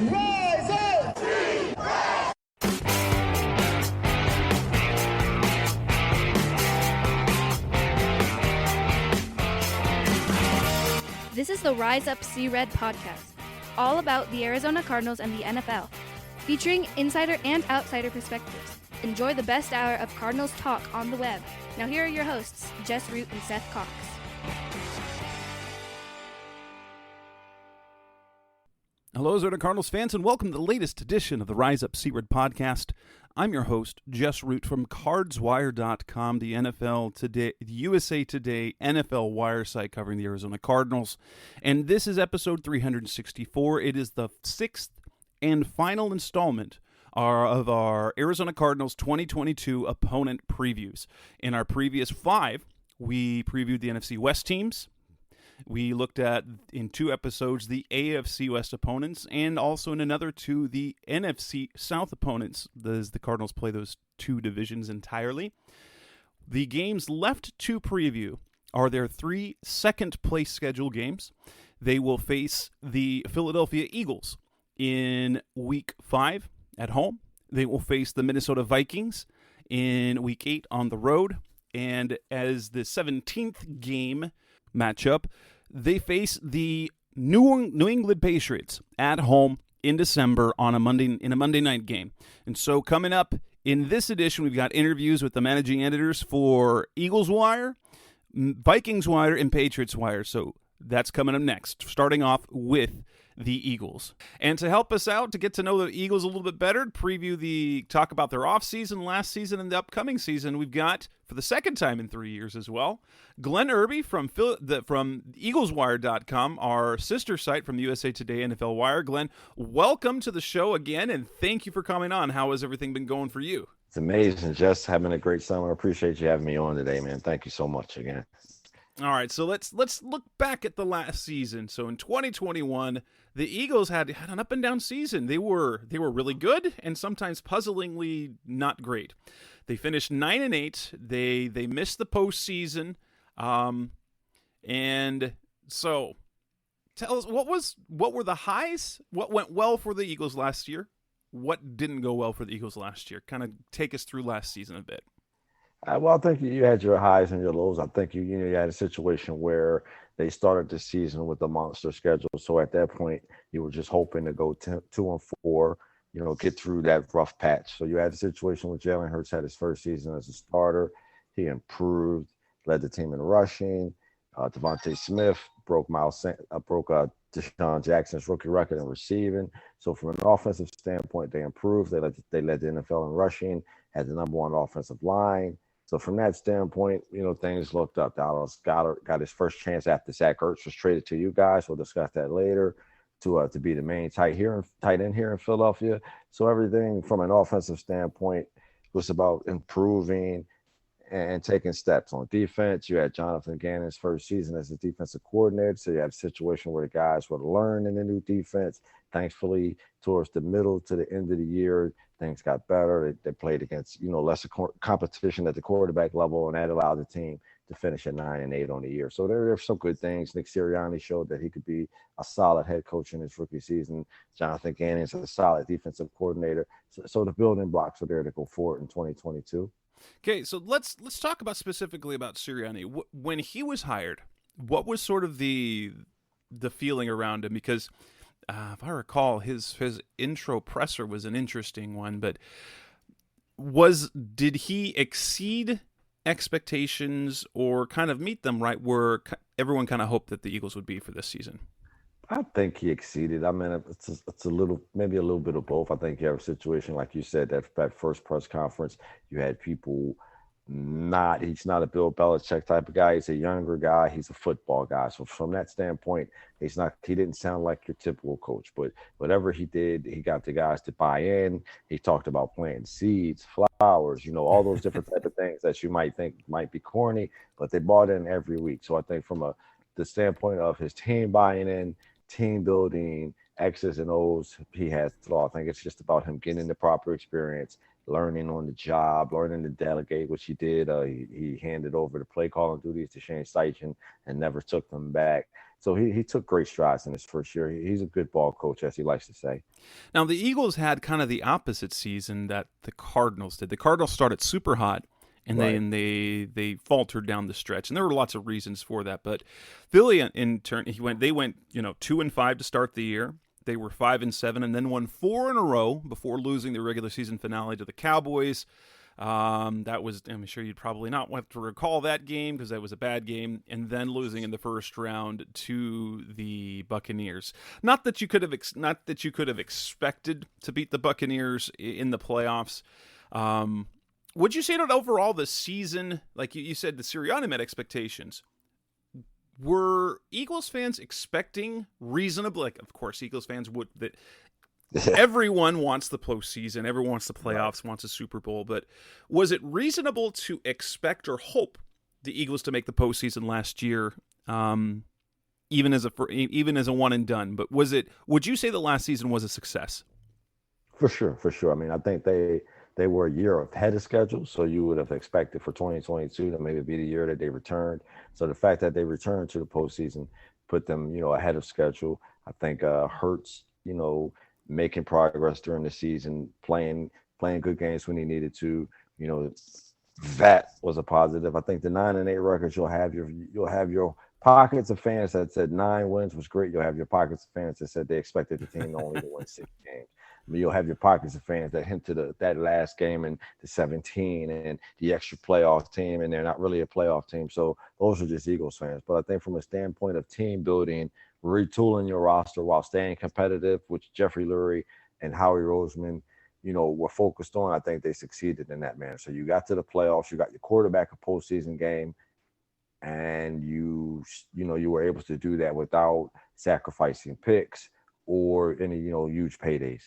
Rise up! This is the Rise Up See Red podcast, all about the Arizona Cardinals and the NFL, featuring insider and outsider perspectives. Enjoy the best hour of Cardinals talk on the web. Now here are your hosts, Jess Root and Seth Cox. Hello, Arizona Cardinals fans, and welcome to the latest edition of the Rise Up See Red podcast. I'm your host, Jess Root from CardsWire.com, the NFL Today, the USA Today NFL Wire site covering the Arizona Cardinals. And this is episode 364. It is the sixth and final installment of our Arizona Cardinals 2022 opponent previews. In our previous five, we previewed the NFC West teams. We looked at, in two episodes, the AFC West opponents, and also in another two, the NFC South opponents, as the Cardinals play those two divisions entirely. The games left to preview are their three second-place schedule games. They will face the Philadelphia Eagles in Week 5 at home. They will face the Minnesota Vikings in Week 8 on the road. And as the 17th game matchup, they face the New England Patriots at home in December in a Monday night game. And so coming up in this edition, we've got interviews with the managing editors for Eagles Wire, Vikings Wire, and Patriots Wire. So that's coming up next, starting off with the Eagles. And to help us out, to get to know the Eagles a little bit better, talk about their offseason, last season, and the upcoming season, we've got, for the second time in 3 years as well, Glenn Irby from EaglesWire.com, our sister site from the USA Today NFL Wire. Glenn, welcome to the show again, and thank you for coming on. How has everything been going for you? It's amazing, Jess. Having a great summer. I appreciate you having me on today, man. Thank you so much again. All right, so let's look back at the last season. So in 2021, the Eagles had an up and down season. They were really good and sometimes puzzlingly not great. They finished 9-8. They missed the postseason, and so tell us what were the highs? What went well for the Eagles last year? What didn't go well for the Eagles last year? Kind of take us through last season a bit. Well, I think you had your highs and your lows. I think you had a situation where they started the season with a monster schedule. So at that point, you were just hoping to go 2-4, get through that rough patch. So you had a situation where Jalen Hurts had his first season as a starter. He improved, led the team in rushing. Devontae Smith broke Deshaun Jackson's rookie record in receiving. So from an offensive standpoint, they improved. They led the NFL in rushing, had the number one offensive line. So from that standpoint, things looked up. Dallas got his first chance after Zach Ertz was traded to you guys. We'll discuss that later, to be the main tight end here in Philadelphia. So everything from an offensive standpoint was about improving and taking steps. On defense, you had Jonathan Gannon's first season as a defensive coordinator. So you had a situation where the guys were learning the new defense. Thankfully, towards the middle to the end of the year, things got better. They played against, lesser competition at the quarterback level, and that allowed the team to finish at 9-8 on the year. So there are some good things. Nick Sirianni showed that he could be a solid head coach in his rookie season. Jonathan Gannon's a solid defensive coordinator. So the building blocks are there to go forward in 2022. Okay, so let's talk specifically about Sirianni. When he was hired, what was sort of the feeling around him? Because if I recall, his intro presser was an interesting one. But did he exceed expectations or kind of meet them right where everyone kind of hoped that the Eagles would be for this season? I think he exceeded. I mean, it's maybe a little bit of both. I think you have a situation, like you said, that first press conference, you had people he's not a Bill Belichick type of guy. He's a younger guy. He's a football guy. So from that standpoint, he didn't sound like your typical coach, but whatever he did, he got the guys to buy in. He talked about planting seeds, flowers, all those different type of things that you might think might be corny, but they bought in every week. So I think from the standpoint of his team buying in, team building, X's and O's, he has it all. I think it's just about him getting the proper experience, learning on the job, learning to delegate, which he did. He handed over the play calling duties to Shane Steichen and never took them back. So he took great strides in his first year. He's a good ball coach, as he likes to say. Now, the Eagles had kind of the opposite season that the Cardinals did. The Cardinals started super hot, and Right. they faltered down the stretch, and there were lots of reasons for that. But Philly, in turn, they went 2-5 to start the year. They were 5-7, and then won 4 in a row before losing the regular season finale to the Cowboys. That was, I'm sure you'd probably not want to recall that game because that was a bad game, and then losing in the first round to the Buccaneers. Not that you could have expected to beat the Buccaneers in the playoffs. Would you say that overall the season, like you said, the Sirianni met expectations? Were Eagles fans expecting reasonably? Like, of course, Eagles fans would. That everyone wants the postseason, everyone wants the playoffs, wants a Super Bowl. But was it reasonable to expect or hope the Eagles to make the postseason last year, even as a one and done? But would you say the last season was a success? For sure, for sure. I mean, I think they were a year ahead of schedule, so you would have expected for 2022 to maybe be the year that they returned. So the fact that they returned to the postseason put them, ahead of schedule. I think Hurts, making progress during the season, playing good games when he needed to, you know, that was a positive. I think the 9-8 records you'll have your pockets of fans that said 9 wins was great. You'll have your pockets of fans that said they expected the team only to win 6 games. But you'll have your pockets of fans that hint to that last game and the 17 and the extra playoff team, and they're not really a playoff team. So those are just Eagles fans. But I think from a standpoint of team building, retooling your roster while staying competitive, which Jeffrey Lurie and Howie Roseman, were focused on, I think they succeeded in that manner. So you got to the playoffs, you got your quarterback a postseason game, and you were able to do that without sacrificing picks or any huge paydays.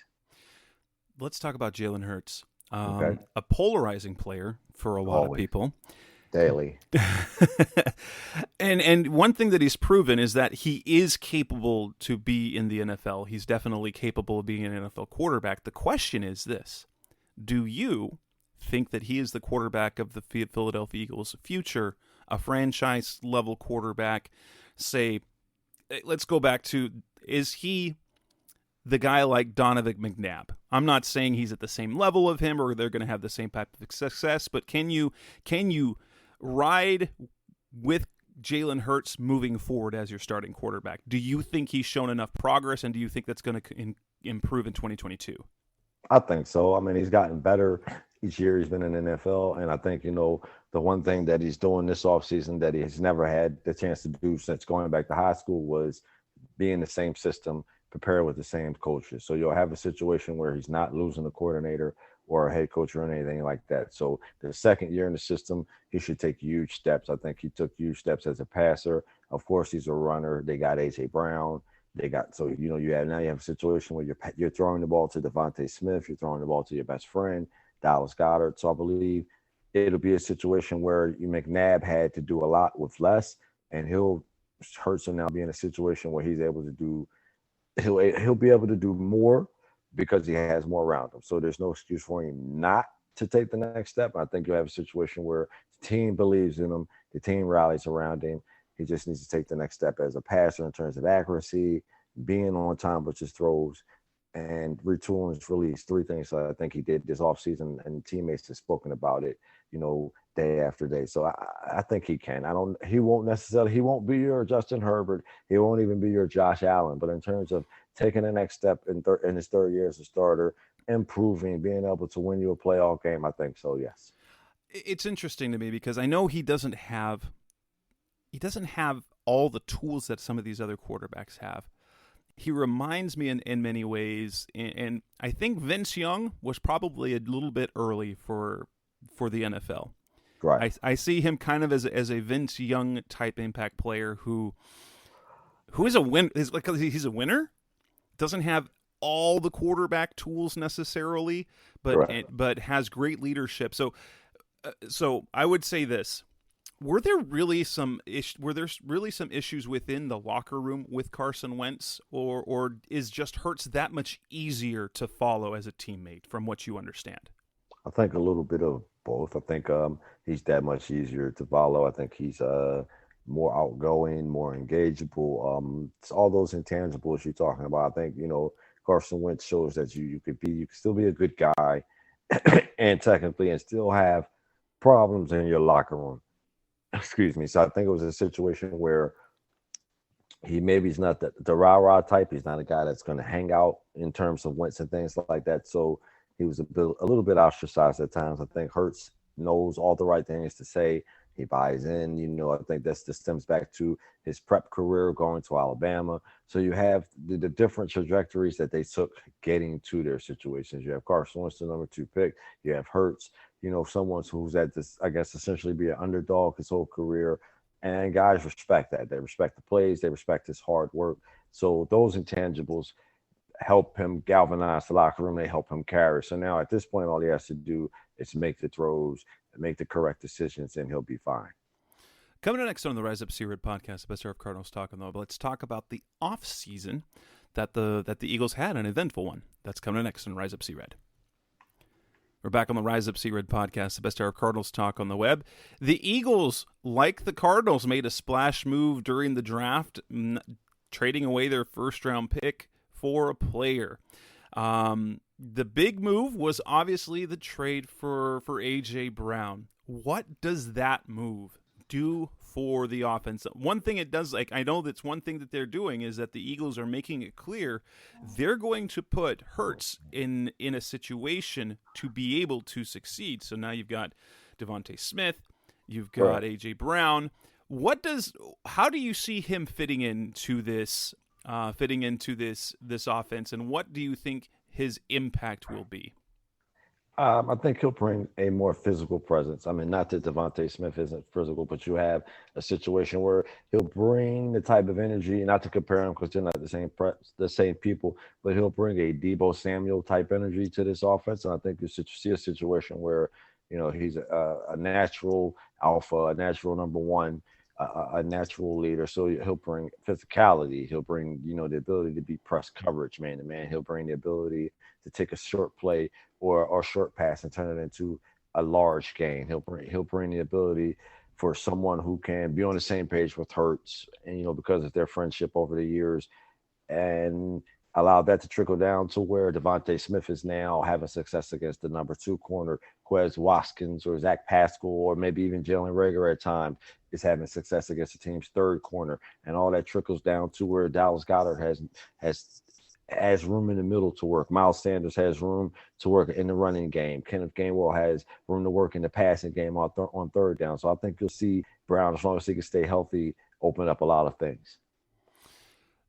Let's talk about Jalen Hurts, Okay. a polarizing player for a lot of Always. people. Daily. and one thing that he's proven is that he is capable to be in the NFL. He's definitely capable of being an NFL quarterback. The question is this: do you think that he is the quarterback of the Philadelphia Eagles' future, a franchise-level quarterback? Say, let's go back to, is he the guy like Donovan McNabb? I'm not saying he's at the same level of him or they're going to have the same type of success, but can you ride with Jalen Hurts moving forward as your starting quarterback? Do you think he's shown enough progress, and do you think that's going to improve in 2022? I think so. I mean, he's gotten better each year he's been in the NFL, and I think, the one thing that he's doing this offseason that he has never had the chance to do since going back to high school was be in the same system, prepare with the same coaches. So you'll have a situation where he's not losing a coordinator or a head coach or anything like that. So the second year in the system, he should take huge steps. I think he took huge steps as a passer. Of course, he's a runner. They got A.J. Brown. You have a situation where you're throwing the ball to Devontae Smith. You're throwing the ball to your best friend, Dallas Goedert. So I believe it'll be a situation where McNabb had to do a lot with less, and Hurts will now be in a situation where he'll be able to do more because he has more around him. So there's no excuse for him not to take the next step. I think you'll have a situation where the team believes in him, the team rallies around him. He just needs to take the next step as a passer in terms of accuracy, being on time with his throws, and retooling his release. Three things that I think he did this offseason, and teammates have spoken about it, day after day. So I think he can. He won't be your Justin Herbert. He won't even be your Josh Allen. But in terms of taking the next step in his third year as a starter, improving, being able to win you a playoff game, I think so, yes. It's interesting to me because I know he doesn't have all the tools that some of these other quarterbacks have. He reminds me in many ways, and I think Vince Young was probably a little bit early for the NFL. Right. I see him kind of as a Vince Young type impact player who is a win. He's a winner. Doesn't have all the quarterback tools necessarily, but has great leadership. So I would say this: were there really some issues within the locker room with Carson Wentz, or is just Hurts that much easier to follow as a teammate, from what you understand? I think a little bit of both. I think he's that much easier to follow. I think he's more outgoing, more engageable. It's all those intangibles you're talking about. I think, Carson Wentz shows that you could still be a good guy and technically and still have problems in your locker room. Excuse me. So I think it was a situation where he's not the rah-rah type. He's not a guy that's going to hang out in terms of Wentz and things like that. So he was a little bit ostracized at times. I think Hurts knows all the right things to say. He buys in. I think this stems back to his prep career going to Alabama. So you have the different trajectories that they took getting to their situations. You have Carson Wentz, the number 2 pick. You have Hurts, someone who's at this, I guess, essentially be an underdog his whole career. And guys respect that. They respect the plays. They respect his hard work. So those intangibles help him galvanize the locker room. They help him carry. So now at this point, all he has to do is make the throws, make the correct decisions, and he'll be fine. Coming up next on the Rise Up C-Red podcast, the best of Cardinals talk on the web. Let's talk about the off season that the Eagles had, an eventful one. That's coming next on Rise Up C-Red. We're back on the Rise Up C-Red podcast, the best of Cardinals talk on the web. The Eagles, like the Cardinals, made a splash move during the draft, trading away their first-round pick for a player. The big move was obviously the trade for A.J. Brown. What does that move do for the offense? One thing it does, I know that's one thing that they're doing is that the Eagles are making it clear they're going to put Hurts in a situation to be able to succeed. So now you've got Devontae Smith, you've got A.J. Brown. How do you see him fitting into this offense, and what do you think his impact will be? I think he'll bring a more physical presence. I mean, not that Devontae Smith isn't physical, but you have a situation where he'll bring the type of energy, not to compare him because they're not the same people, but he'll bring a Deebo Samuel type energy to this offense. And I think you see a situation where, he's a natural alpha, a natural number one, a natural leader. So he'll bring physicality. He'll bring, the ability to be press coverage man to man. He'll bring the ability to take a short play or short pass and turn it into a large gain. He'll bring the ability for someone who can be on the same page with Hurts, and because of their friendship over the years, and allow that to trickle down to where Devontae Smith is now having success against the number 2 corner, Quez Watkins or Zach Pascal, or maybe even Jalen Reagor at times is having success against the team's 3rd corner, and all that trickles down to where Dallas Goedert has room in the middle to work. Miles Sanders has room to work in the running game. Kenneth Gainwell has room to work in the passing game on 3rd down. So I think you'll see Brown, as long as he can stay healthy, open up a lot of things.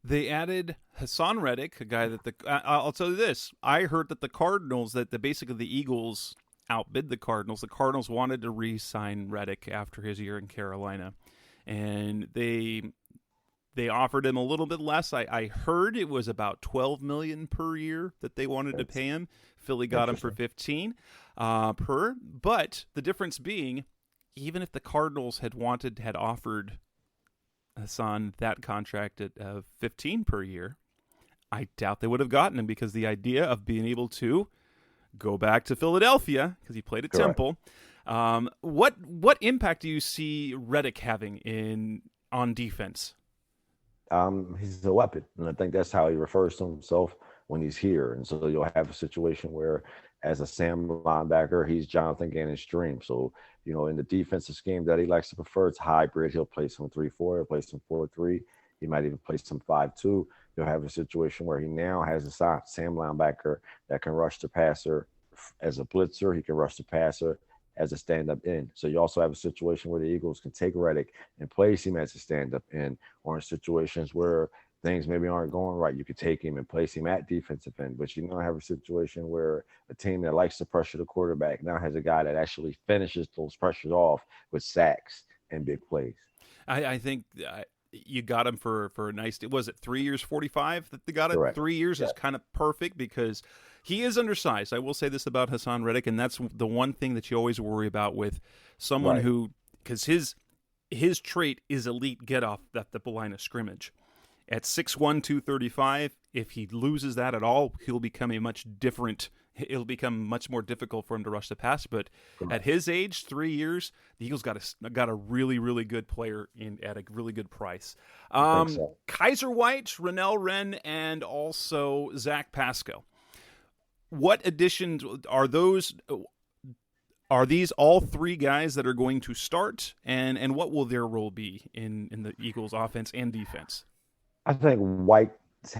They added Hassan Reddick, a guy that I'll tell you this. I heard that the Cardinals, basically the Eagles outbid the Cardinals. The Cardinals wanted to re-sign Reddick after his year in Carolina, and they offered him a little bit less. I heard it was about $12 million per year that they wanted to pay him. Philly got him for $15 per. But the difference being, even if the Cardinals had offered Hassan that contract at $15 per year, I doubt they would have gotten him, because the idea of being able to go back to Philadelphia, because he played at Temple. What impact do you see Reddick having on defense? He's a weapon, and I think that's how he refers to himself when he's here. And so you'll have a situation where, as a Sam linebacker, he's Jonathan Gannon's dream. So, in the defensive scheme that he likes to prefer, it's hybrid. He'll play some 3-4, he'll play some 4-3. He might even play some 5-2. You'll have a situation where he now has a Sam linebacker that can rush the passer as a blitzer. He can rush the passer as a stand-up end. So you also have a situation where the Eagles can take Reddick and place him as a stand-up end, or in situations where things maybe aren't going right, you could take him and place him at defensive end. But you have a situation where a team that likes to pressure the quarterback now has a guy that actually finishes those pressures off with sacks and big plays. I think you got him for a nice, was it 3 years, 45 that they got it? Correct. 3 years is kind of perfect, because he is undersized. I will say this about Hassan Reddick, and that's the one thing that you always worry about with someone who, because his trait is elite get off the line of scrimmage. At 6'1", 235, if he loses that at all, he'll become a much different it'll become much more difficult for him to rush the pass. But Correct. at his age, 3 years, the Eagles got a really, really good player at a really good price. I think so. Kaiser White, Rennell Wren, and also Zach Pasco. What additions are those? Are these all three guys that are going to start, and what will their role be in the Eagles' offense and defense? I think White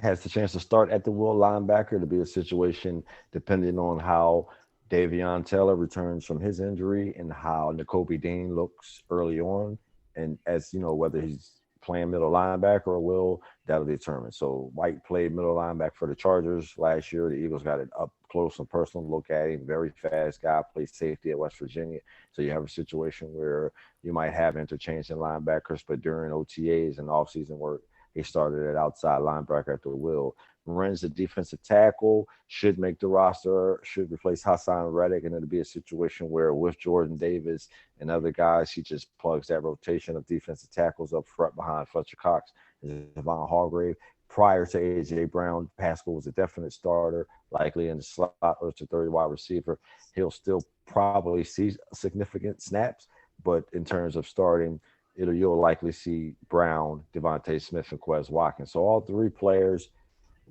has the chance to start at the will linebacker. To be a situation depending on how Davion Taylor returns from his injury and how Nakobe Dean looks early on. And as you know, whether he's playing middle linebacker or will, that'll be determined. So White played middle linebacker for the Chargers last year. The Eagles got an up close and personal look at him. Very fast guy, plays safety at West Virginia. So you have a situation where you might have interchanging linebackers, but during OTAs and offseason work, he started at outside linebacker at the will. Ren's the defensive tackle, should make the roster, should replace Hassan Reddick, and it'll be a situation where with Jordan Davis and other guys, he just plugs that rotation of defensive tackles up front behind Fletcher Cox and Javon Hargrave. Prior to A.J. Brown, Pascal was a definite starter, likely in the slot or to third wide receiver. He'll still probably see significant snaps, but in terms of starting, you'll likely see Brown, Devontae Smith, and Quez Watkins. So all three players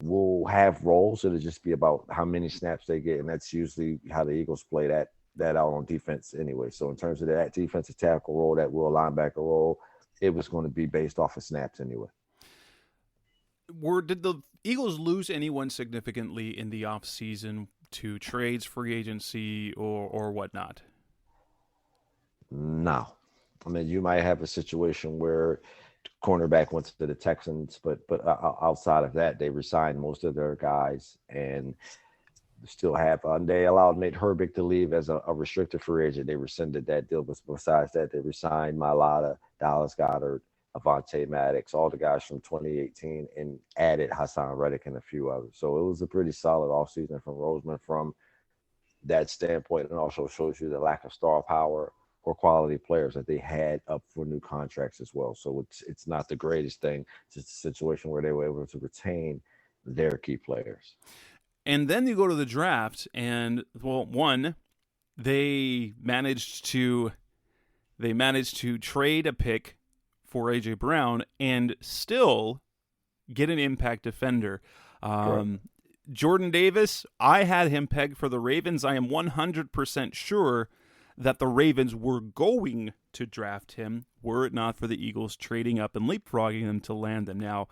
will have roles. It'll just be about how many snaps they get, and that's usually how the Eagles play that out on defense anyway. So in terms of that defensive tackle role, that will linebacker role, it was going to be based off of snaps anyway. Did the Eagles lose anyone significantly in the offseason to trades, free agency, or whatnot? No. I mean, you might have a situation where cornerback went to the Texans, but outside of that, they resigned most of their guys and still have. They allowed Nate Herbig to leave as a restricted free agent. They rescinded that deal. But besides that, they resigned Mailata, Dallas Goedert, Avonte Maddox, all the guys from 2018, and added Hassan Reddick and a few others. So it was a pretty solid offseason from Roseman from that standpoint, and also shows you the lack of star power or quality players that they had up for new contracts as well. So it's not the greatest thing. It's just a situation where they were able to retain their key players. And then you go to the draft, and one, they managed to trade a pick for A.J. Brown and still get an impact defender. Jordan Davis, I had him pegged for the Ravens. I am 100% sure that the Ravens were going to draft him were it not for the Eagles trading up and leapfrogging them to land them. Now,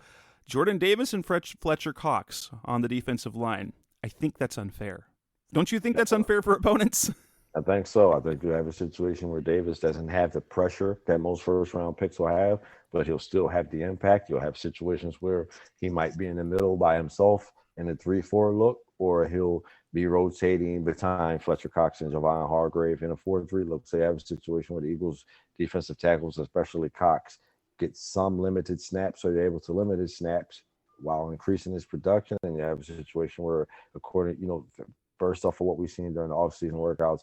Jordan Davis and Fletcher Cox on the defensive line, I think that's unfair. Don't you think that's unfair for opponents? I think so. I think you have a situation where Davis doesn't have the pressure that most first-round picks will have, but he'll still have the impact. You'll have situations where he might be in the middle by himself in a 3-4 look, or he'll be rotating behind Fletcher Cox and Javon Hargrave in a 4-3 look. So you have a situation where the Eagles defensive tackles, especially Cox, get some limited snaps, so they're able to limit his snaps while increasing his production. And you have a situation where, first off of what we've seen during the offseason workouts,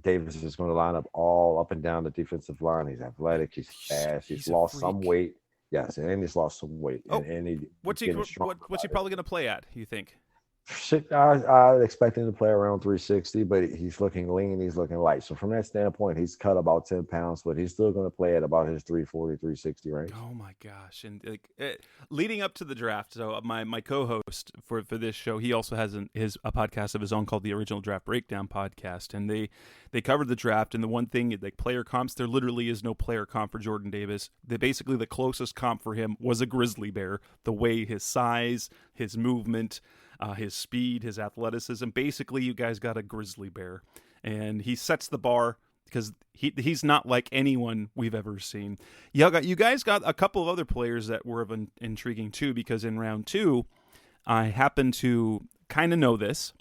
Davis is going to line up all up and down the defensive line. He's athletic. He's fast. He's lost some weight. Yes, and he's lost some weight. What's he probably going to play at, you think? I expect him to play around 360, but he's looking lean. He's looking light. So from that standpoint, he's cut about 10 pounds, but he's still going to play at about his 340, 360 range. Oh my gosh! And leading up to the draft, so my co-host for this show, he also has a podcast of his own called the Original Draft Breakdown Podcast, and they covered the draft. And the one thing, like player comps, there literally is no player comp for Jordan Davis. Basically the closest comp for him was a grizzly bear. The way his size, his movement, his speed, his athleticism. Basically, you guys got a grizzly bear. And he sets the bar because he's not like anyone we've ever seen. You guys got a couple of other players that were intriguing too, because in round 2, I happen to kind of know this.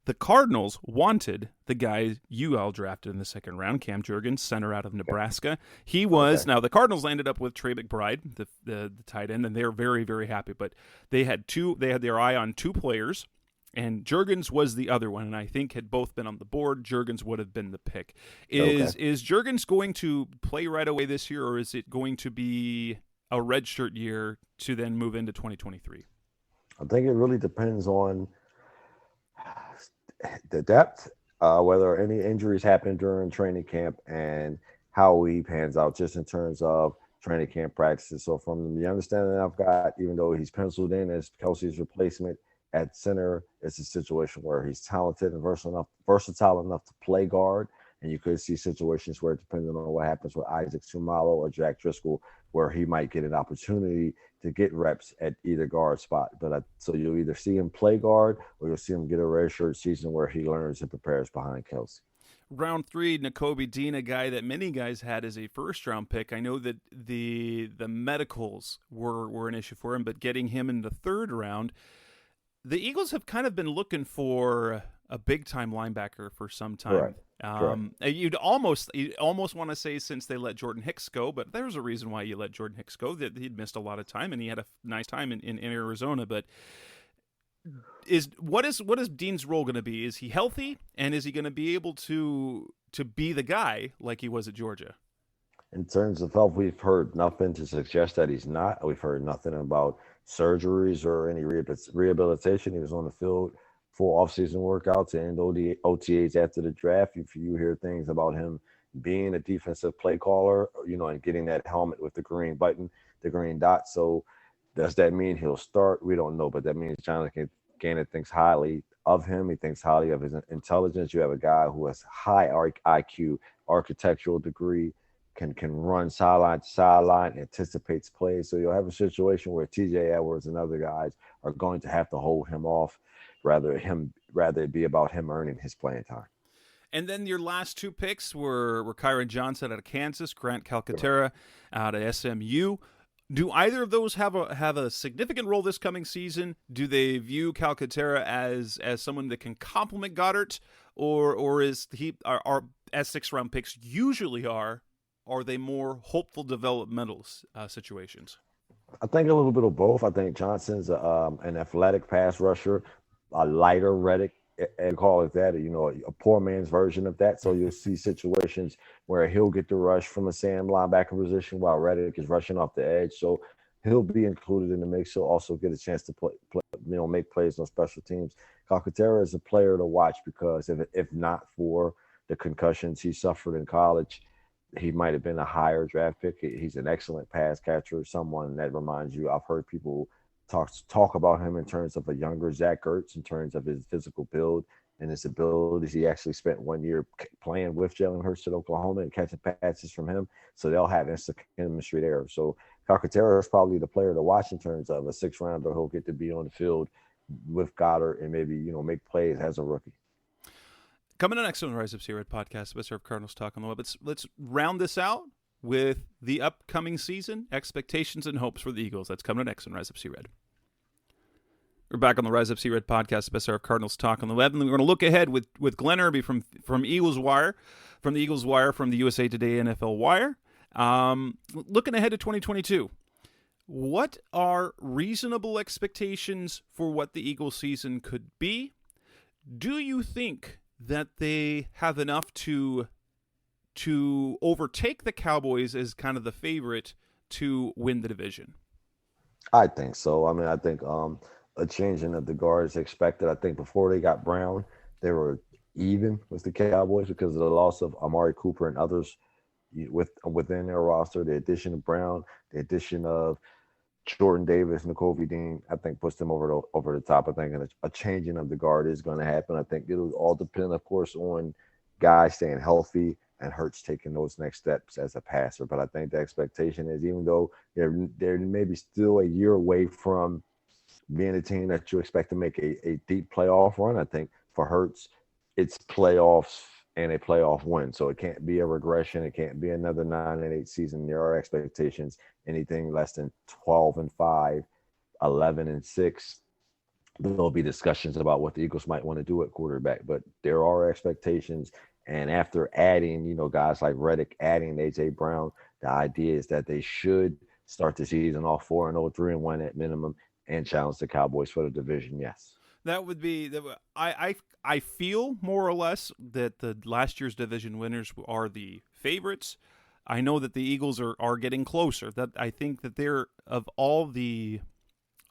The Cardinals wanted the guy you all drafted in the second round, Cam Jurgens, center out of Nebraska. He was Now the Cardinals landed up with Trey McBride, the tight end, and they're very, very happy. But they had their eye on two players, and Jurgens was the other one. And I think had both been on the board, Jurgens would have been the pick. Is Jurgens going to play right away this year, or is it going to be a redshirt year to then move into 2023? I think it really depends on the depth, whether any injuries happen during training camp, and how he pans out just in terms of training camp practices. So from the understanding I've got, even though he's penciled in as Kelsey's replacement at center, it's a situation where he's talented and versatile enough to play guard. And you could see situations where, depending on what happens with Isaac Sumalo or Jack Driscoll, where he might get an opportunity to get reps at either guard spot. So you'll either see him play guard, or you'll see him get a redshirt season where he learns and prepares behind Kelsey. Round 3, Nakobe Dean, a guy that many guys had as a first-round pick. I know that the medicals were an issue for him, but getting him in the third round, the Eagles have kind of been looking for a big-time linebacker for some time. You'd almost want to say since they let Jordan Hicks go, but there's a reason why you let Jordan Hicks go. That he'd missed a lot of time, and he had a nice time in Arizona, but what is Dean's role going to be? Is he healthy, and is he going to be able to be the guy like he was at Georgia? In terms of health, we've heard nothing to suggest that he's not. We've heard nothing about surgeries or any rehabilitation. He was on the field for offseason workouts and OTAs after the draft. If you hear things about him being a defensive play caller, and getting that helmet with the green button, the green dot. So does that mean he'll start? We don't know, but that means Jonathan Gannon thinks highly of him. He thinks highly of his intelligence. You have a guy who has high IQ, architectural degree, can run sideline to sideline, anticipates plays. So you'll have a situation where TJ Edwards and other guys are going to have to hold him off, rather it be about him earning his playing time. And then your last 2 picks were Kyron Johnson out of Kansas, Grant Calcaterra out of SMU. Do either of those have a significant role this coming season? Do they view Calcaterra as someone that can complement Goddard, or is are as 6th-round picks usually are they more hopeful developmental situations? I think a little bit of both. I think Johnson's an athletic pass rusher, a lighter Reddick, and call it that, a poor man's version of that. So you'll see situations where he'll get the rush from a Sam linebacker position while Reddick is rushing off the edge. So he'll be included in the mix. He'll also get a chance to play make plays on special teams. Calcaterra is a player to watch because if not for the concussions he suffered in college, he might have been a higher draft pick. He's an excellent pass catcher, someone that reminds you. I've heard people talk about him in terms of a younger Zach Ertz, in terms of his physical build and his abilities. He actually spent 1 year playing with Jalen Hurts at Oklahoma and catching passes from him. So they'll have instant chemistry there. So Calcaterra is probably the player to watch in terms of a 6th-rounder who'll get to be on the field with Goddard and maybe, make plays as a rookie. Coming up next on the Rise Up Red podcast, best of Cardinals Talk on the Web. Let's round this out with the upcoming season, expectations and hopes for the Eagles. That's coming up next on Rise Up Red. We're back on the Rise Up Red podcast, best of Cardinals Talk on the Web, and we're going to look ahead with Glenn Irby from Eagles Wire, from the USA Today NFL Wire. Looking ahead to 2022. What are reasonable expectations for what the Eagles season could be? Do you think that they have enough to overtake the Cowboys as kind of the favorite to win the division? I think so. I mean, I think a changing of the guard is expected. I think before they got Brown, they were even with the Cowboys because of the loss of Amari Cooper and others within their roster. The addition of Brown, the addition of Jordan Davis, Nakobe Dean, I think puts them over the top. I think a changing of the guard is going to happen. I think it'll all depend, of course, on guys staying healthy and Hurts taking those next steps as a passer. But I think the expectation is, even though they're maybe still a year away from being a team that you expect to make a deep playoff run, I think for Hurts, it's playoffs and a playoff win. So it can't be a regression. It can't be another 9-8 season. There are expectations. Anything less than 12-5, 11-6, there'll be discussions about what the Eagles might want to do at quarterback. But there are expectations. And after adding, guys like Reddick, adding A.J. Brown, the idea is that they should start the season off 4-0, 3-1 at minimum, and challenge the Cowboys for the division. Yes. That would be I feel more or less that the last year's division winners are the favorites. I know that the Eagles are getting closer. That I think that they're of all the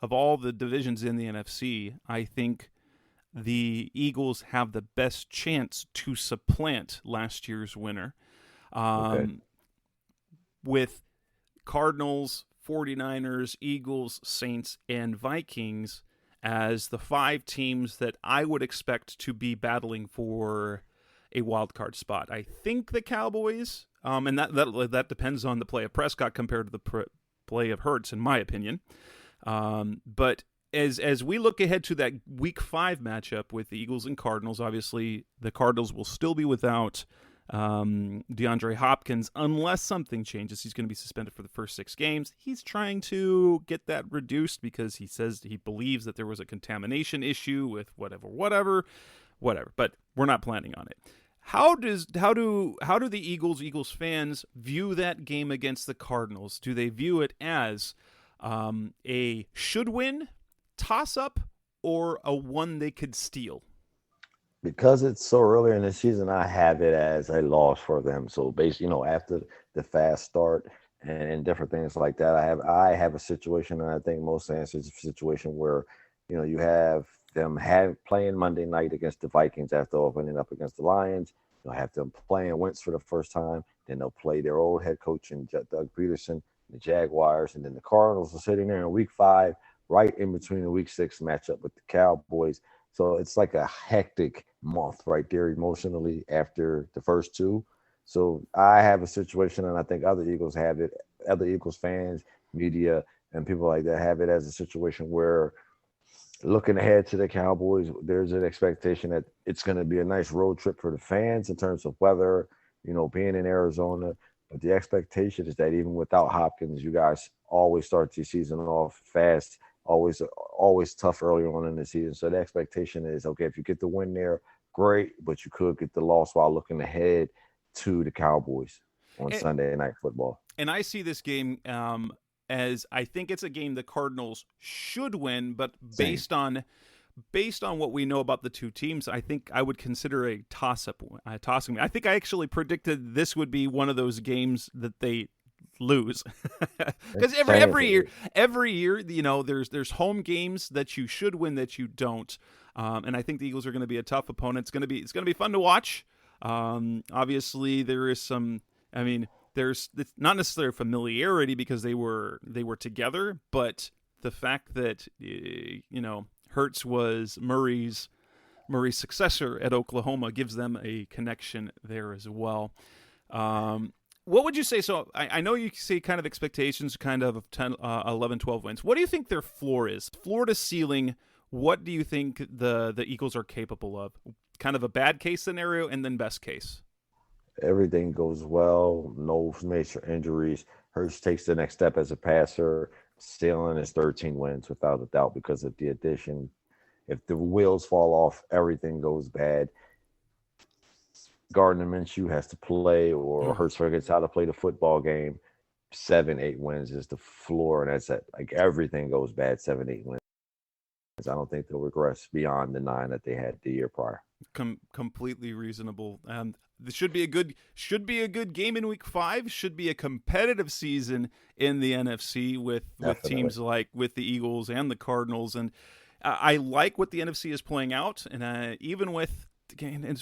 divisions in the NFC, I think the Eagles have the best chance to supplant last year's winner. Okay. With Cardinals, 49ers, Eagles, Saints, and Vikings as the 5 teams that I would expect to be battling for a wild card spot. I think the Cowboys, and that depends on the play of Prescott compared to the play of Hurts, in my opinion. But as we look ahead to that Week 5 matchup with the Eagles and Cardinals, obviously the Cardinals will still be without DeAndre Hopkins unless something changes. He's going to be suspended for the first 6 games. He's trying to get that reduced because he says he believes that there was a contamination issue with whatever. But we're not planning on it. How do the Eagles fans view that game against the Cardinals? Do they view it as a should win, toss up, or a one they could steal? Because it's so early in the season, I have it as a loss for them. So basically, after the fast start and different things like that, I have a situation, and I think most fans is a situation where, you have them playing Monday night against the Vikings after opening up against the Lions. You'll have them playing Wentz for the first time. Then they'll play their old head coach and Doug Peterson, the Jaguars, and then the Cardinals are sitting there in Week 5, right in between the Week 6 matchup with the Cowboys. So it's like a hectic month right there emotionally after the first 2. So I have a situation, and I think other Eagles have it, other Eagles fans, media, and people like that have it as a situation where looking ahead to the Cowboys, there's an expectation that it's going to be a nice road trip for the fans in terms of weather, being in Arizona. But the expectation is that even without Hopkins, you guys always start the season off fast, always tough early on in the season. So the expectation is, okay, if you get the win there, great, but you could get the loss while looking ahead to the Cowboys on Sunday Night Football. And I see this game as I think it's a game the Cardinals should win, but based on what we know about the two teams, I think I would consider a toss-up. I think I actually predicted this would be one of those games that they lose because every year, there's home games that you should win that you don't, and I think the Eagles are going to be a tough opponent. It's going to be fun to watch. Obviously, there is some. I mean, it's not necessarily familiarity because they were together, but the fact that Hurts was Murray's successor at Oklahoma gives them a connection there as well. What would you say? So I know you say kind of expectations, kind of 10, 11, 12 wins. What do you think their floor is? Floor to ceiling, what do you think the Eagles are capable of? Kind of a bad case scenario and then best case. Everything goes well, no major injuries. Hurts takes the next step as a passer. Ceiling is 13 wins without a doubt because of the addition. If the wheels fall off, everything goes bad. Gardner Minshew has to play, or Hurts forgets how to play the football game. 7-8 wins is the floor, and that's it. Like everything goes bad, 7-8 wins. I don't think they'll regress beyond the 9 that they had the year prior. Completely reasonable. This should be a good game in Week 5. Should be a competitive season in the NFC with teams like with the Eagles and the Cardinals. And I like what the NFC is playing out, and even with.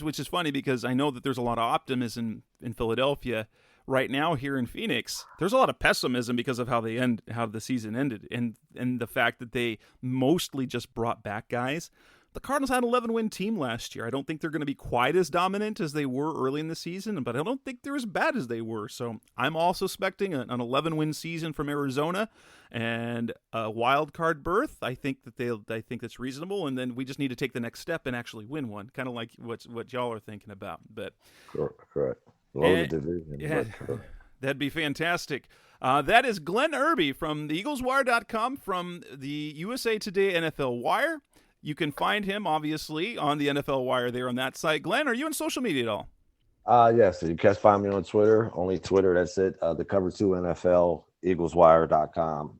Which is funny because I know that there's a lot of optimism in Philadelphia right now. Here in Phoenix, there's a lot of pessimism because of how the season ended, and the fact that they mostly just brought back guys. The Cardinals had an 11-win team last year. I don't think they're going to be quite as dominant as they were early in the season, but I don't think they're as bad as they were. So I'm also expecting an 11-win season from Arizona and a wild card berth. I think that's reasonable, and then we just need to take the next step and actually win one, kind of like what y'all are thinking about. But correct. Loaded division. Yeah, that'd be fantastic. That is Glenn Irby from theeagleswire.com from the USA Today NFL Wire. You can find him, obviously, on the NFL Wire there on that site. Glenn, are you on social media at all? Yes. You can find me on Twitter. Only Twitter, that's it. The Cover 2 NFL, eagleswire.com.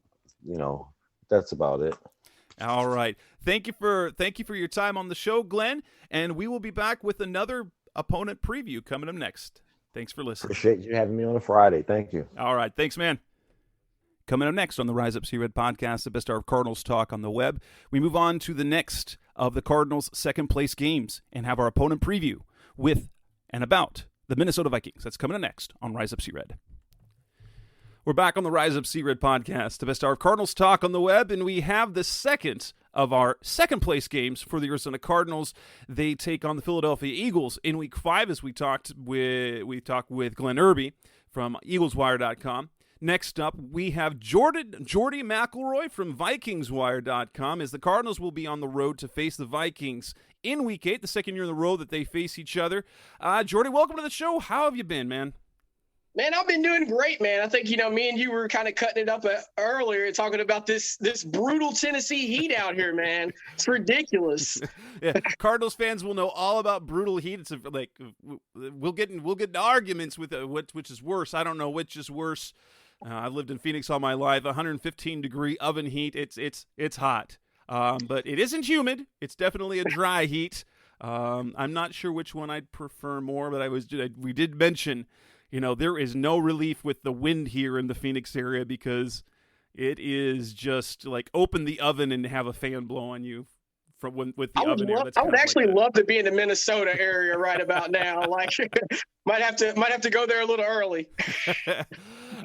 That's about it. All right. Thank you for your time on the show, Glenn. And we will be back with another opponent preview coming up next. Thanks for listening. Appreciate you having me on a Friday. Thank you. All right. Thanks, man. Coming up next on the Rise Up See Red podcast, the best hour of Cardinals talk on the web. We move on to the next of the Cardinals' second-place games and have our opponent preview with and about the Minnesota Vikings. That's coming up next on Rise Up Sea Red. We're back on the Rise Up Sea Red podcast, the best hour of Cardinals talk on the web, and we have the second of our second-place games for the Arizona Cardinals. They take on the Philadelphia Eagles in Week 5, as we talked with Glenn Irby from EaglesWire.com. Next up, we have Jordy McElroy from VikingsWire.com, as the Cardinals will be on the road to face the Vikings in Week 8, the second year in a row that they face each other. Jordy, welcome to the show. How have you been, man? Man, I've been doing great, man. I think, me and you were kind of cutting it up earlier, talking about this brutal Tennessee heat out here, man. It's ridiculous. Yeah, Cardinals fans will know all about brutal heat. It's like we'll get into arguments with which is worse. I don't know which is worse. I've lived in Phoenix all my life. 115-degree oven heat. It's hot, but it isn't humid. It's definitely a dry heat. I'm not sure which one I'd prefer more, but we did mention. There is no relief with the wind here in the Phoenix area because it is just like open the oven and have a fan blow on you with the oven air. I would actually love to be in the Minnesota area right about now. Like, might have to go there a little early.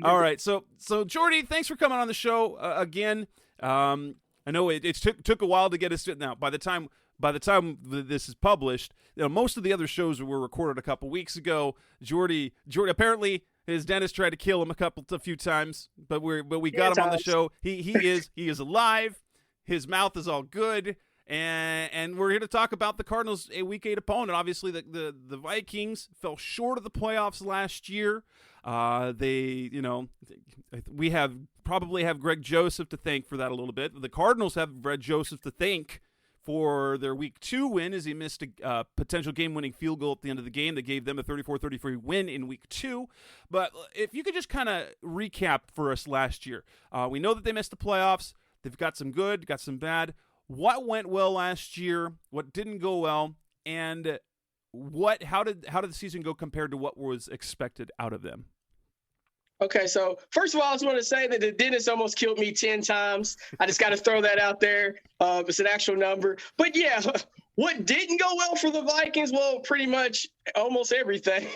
All right, so Jordy, thanks for coming on the show again. I know it took a while to get us to now. By the time this is published, most of the other shows were recorded a couple weeks ago. Jordy apparently his dentist tried to kill him a few times, but we got him on the show. He is alive. His mouth is all good, and we're here to talk about the Cardinals, a Week 8 opponent. Obviously, the Vikings fell short of the playoffs last year. We probably have Greg Joseph to thank for that a little bit. The Cardinals have Greg Joseph to thank for their Week 2 win, as he missed a potential game-winning field goal at the end of the game that gave them a 34-33 win in Week 2. But if you could just kind of recap for us last year. We know that they missed the playoffs. They've got some good, got some bad. What went well last year? What didn't go well? And how did the season go compared to what was expected out of them? Okay, so first of all, I just want to say that the dentist almost killed me 10 times. I just got to throw that out there. It's an actual number. But yeah, what didn't go well for the Vikings? Well, pretty much almost everything.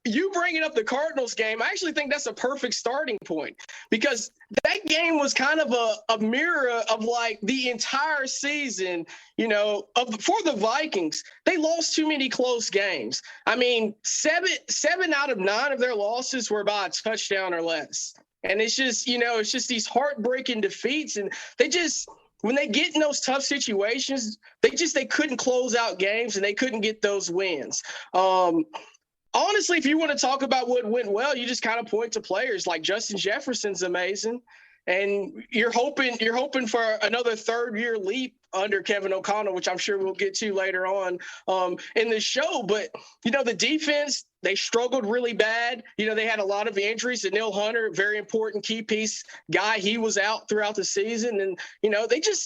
You bringing up the Cardinals game, I actually think that's a perfect starting point because that game was kind of a mirror of like the entire season, for the Vikings. They lost too many close games. I mean, seven out of 9 of their losses were by a touchdown or less. And it's just these heartbreaking defeats. And when they get in those tough situations, they couldn't close out games and they couldn't get those wins. Honestly, if you want to talk about what went well, you just kind of point to players like Justin Jefferson's amazing. And you're hoping for another third-year leap under Kevin O'Connell, which I'm sure we'll get to later on in the show. But, the defense, they struggled really bad. They had a lot of injuries. And Neil Hunter, very important key piece guy, he was out throughout the season. And,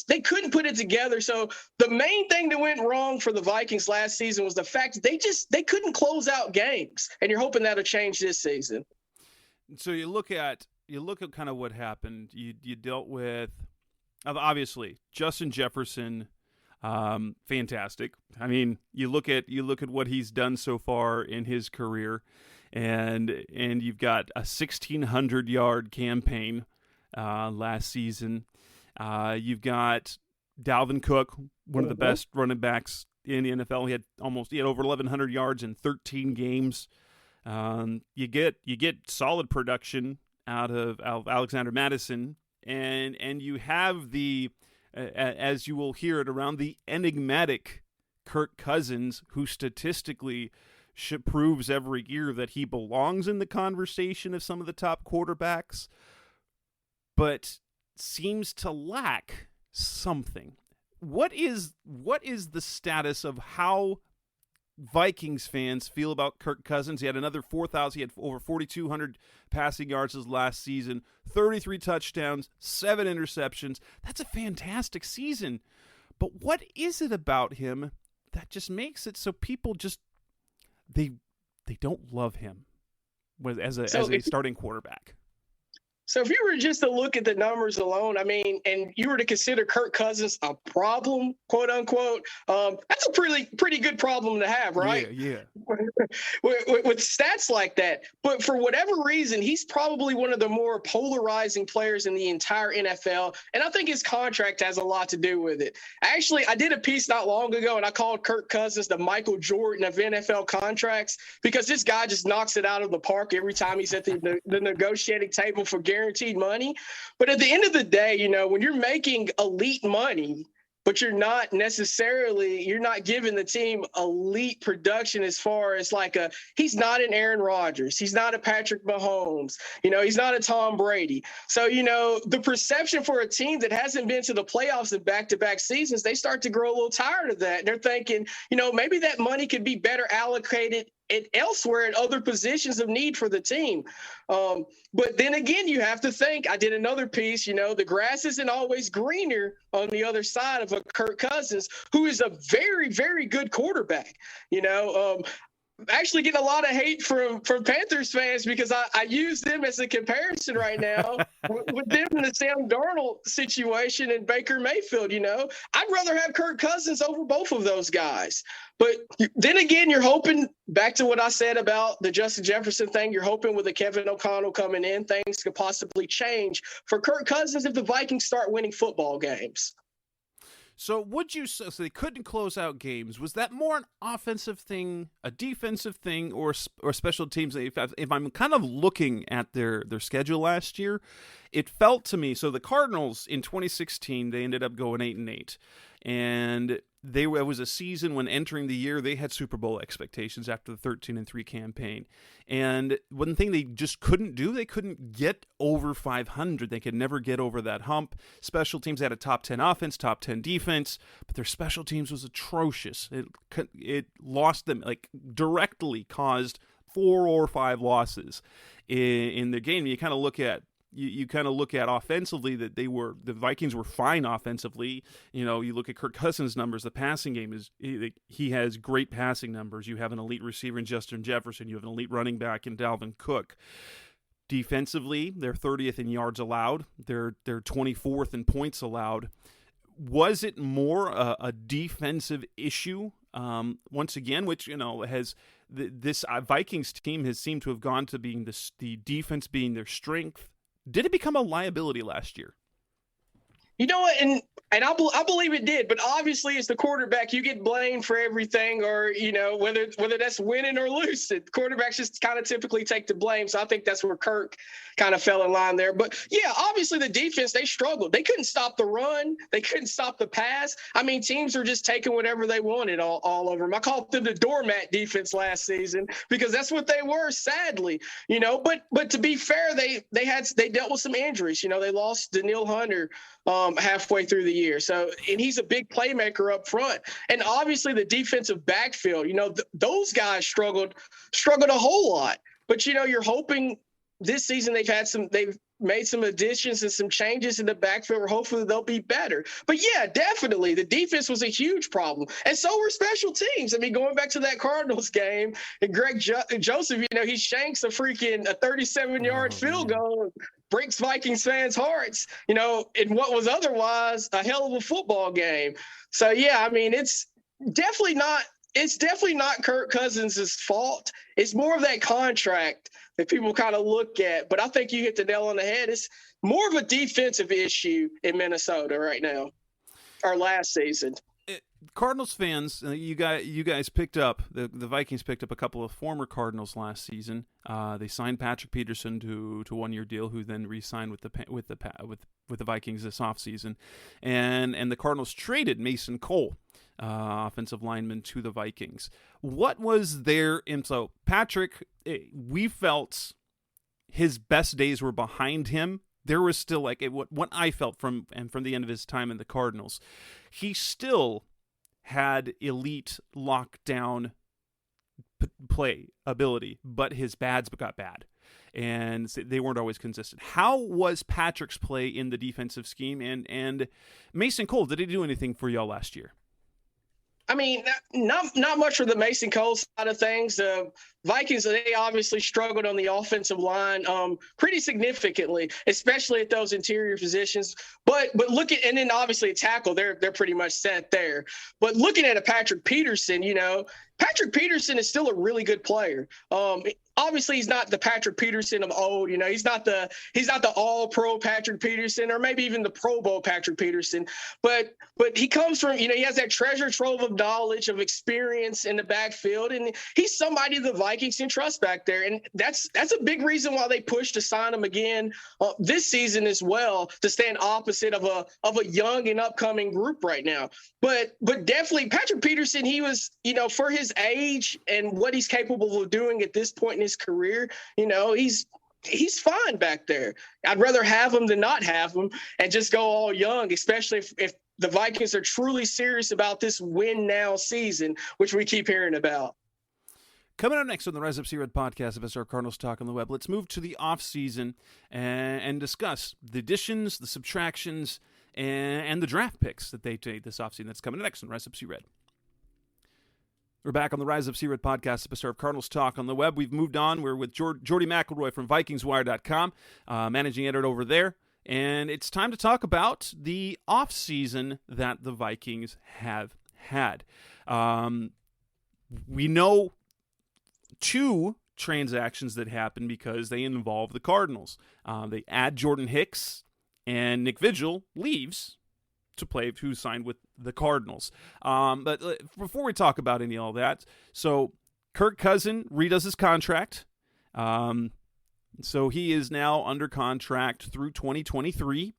they couldn't put it together. So the main thing that went wrong for the Vikings last season was the fact that they couldn't close out games. And you're hoping that'll change this season. So you look at kind of what happened. You dealt with, obviously, Justin Jefferson, fantastic. I mean, you look at what he's done so far in his career, and you've got a 1,600-yard campaign last season. You've got Dalvin Cook, one of the best running backs in the NFL. He had over 1,100 yards in 13 games. You get solid production out of Alexander Madison, and you have the, as you will hear it around, the enigmatic Kirk Cousins, who statistically proves every year that he belongs in the conversation of some of the top quarterbacks, but seems to lack something. What is the status of how Vikings fans feel about Kirk Cousins? He had another 4,000. He had over 4,200 passing yards his last season, 33 touchdowns, 7 interceptions. That's a fantastic season. But what is it about him that just makes it so people just they don't love him as a starting quarterback? So if you were just to look at the numbers alone, I mean, and you were to consider Kirk Cousins a problem, quote unquote, that's a pretty good problem to have, right? Yeah. with stats like that. But for whatever reason, he's probably one of the more polarizing players in the entire NFL. And I think his contract has a lot to do with it. Actually, I did a piece not long ago, and I called Kirk Cousins the Michael Jordan of NFL contracts because this guy just knocks it out of the park every time he's at the negotiating table for guaranteed money. But at the end of the day, you know, when you're making elite money, but you're not giving the team elite production as far as he's not an Aaron Rodgers. He's not a Patrick Mahomes. You know, he's not a Tom Brady. So, you know, the perception for a team that hasn't been to the playoffs in back-to-back seasons, they start to grow a little tired of that. They're thinking, you know, maybe that money could be better allocated elsewhere in other positions of need for the team. But then again, you have to think, I did another piece, you know, the grass isn't always greener on the other side of a Kirk Cousins, who is a very, very good quarterback. You know, actually getting a lot of hate from Panthers fans because I use them as a comparison right now with them in the Sam Darnold situation and Baker Mayfield. You know, I'd rather have Kirk Cousins over both of those guys. But then again, you're hoping, back to what I said about the Justin Jefferson thing, you're hoping with a Kevin O'Connell coming in, things could possibly change for Kirk Cousins if the Vikings start winning football games. So so they couldn't close out games. Was that more an offensive thing, a defensive thing, or special teams? If I'm kind of looking at their schedule last year, it felt to me, so the Cardinals in 2016, they ended up going 8-8. And it was a season when entering the year, they had Super Bowl expectations after the 13-3 campaign. And one thing they just couldn't do, they couldn't get over 500. They could never get over that hump. Special teams had a top 10 offense, top 10 defense, but their special teams was atrocious. It lost them, directly caused 4 or 5 losses in the game. You kind of look at offensively that the Vikings were fine offensively. You know, you look at Kirk Cousins' numbers, the passing game he has great passing numbers. You have an elite receiver in Justin Jefferson. You have an elite running back in Dalvin Cook. Defensively, they're 30th in yards allowed. They're 24th in points allowed. Was it more a defensive issue? Once again, which, you know, has this Vikings team has seemed to have gone to being the defense being their strength. Did it become a liability last year? You know what, and I believe it did, but obviously as the quarterback, you get blamed for everything, or, you know, whether that's winning or losing. Quarterbacks just kind of typically take the blame, so I think that's where Kirk kind of fell in line there. But, yeah, obviously the defense, they struggled. They couldn't stop the run. They couldn't stop the pass. I memean, teams were just taking whatever they wanted all over them. I called them the doormat defense last season because that's what they were, sadly. You know, but to be fair, they dealt with some injuries. You know, they lost Danielle Hunter halfway through the year. So, and he's a big playmaker up front. And obviously the defensive backfield, you know, those guys struggled a whole lot. But, you know, you're hoping this season they've made some additions and some changes in the backfield where hopefully they'll be better. But yeah, definitely the defense was a huge problem. And so were special teams. I mean, going back to that Cardinals game, and Greg Joseph, you know, he shanks a 37-yard field goal, breaks Vikings fans' hearts, you know, in what was otherwise a hell of a football game. So yeah, I mean, it's definitely not Kirk Cousins' fault. It's more of that contract that people kind of look at. But I think you hit the nail on the head. It's more of a defensive issue in Minnesota right now, or last season. Cardinals fans, you guys picked up the Vikings picked up a couple of former Cardinals last season. They signed Patrick Peterson to a 1-year deal, who then re-signed with the Vikings this offseason, and the Cardinals traded Mason Cole, offensive lineman, to the Vikings. What was their so Patrick? We felt his best days were behind him. There was still what I felt from the end of his time in the Cardinals, he still had elite lockdown play ability, but his bads got bad, and they weren't always consistent. How was Patrick's play in the defensive scheme, and Mason Cole, did he do anything for y'all last year? I mean, not much for the Mason Cole side of things. Vikings, they obviously struggled on the offensive line pretty significantly, especially at those interior positions. But look at, and then obviously a tackle, they're pretty much set there. But looking at a Patrick Peterson, Patrick Peterson is still a really good player. Obviously, he's not the Patrick Peterson of old. He's not the All-Pro Patrick Peterson, or maybe even the Pro Bowl Patrick Peterson. But he comes from, he has that treasure trove of knowledge, of experience in the backfield, and he's somebody the Vikings can trust back there. And that's a big reason why they pushed to sign him again this season as well, to stand opposite of a young and upcoming group right now. But definitely Patrick Peterson, he was, for his age and what he's capable of doing at this point in his career, he's fine back there. I'd rather have him than not have him and just go all young, especially if the Vikings are truly serious about this win now season, which we keep hearing about. Coming up next on the Rise Up C-Red podcast of SR Cardinals Talk on the Web, let's move to the offseason and discuss the additions, the subtractions, and the draft picks that they take this offseason. That's coming next on Rise Up C-Red. We're back on the Rise Up C-Red podcast, episode of Cardinals Talk on the Web. We've moved on. We're with Jordy McElroy from VikingsWire.com, managing editor over there. And it's time to talk about the offseason that the Vikings have had. We know two transactions that happened because they involve the Cardinals. They add Jordan Hicks, and Nick Vigil leaves to play, who signed with the Cardinals. But before we talk about any of all that, so Kirk Cousins redoes his contract. So he is now under contract through 2023.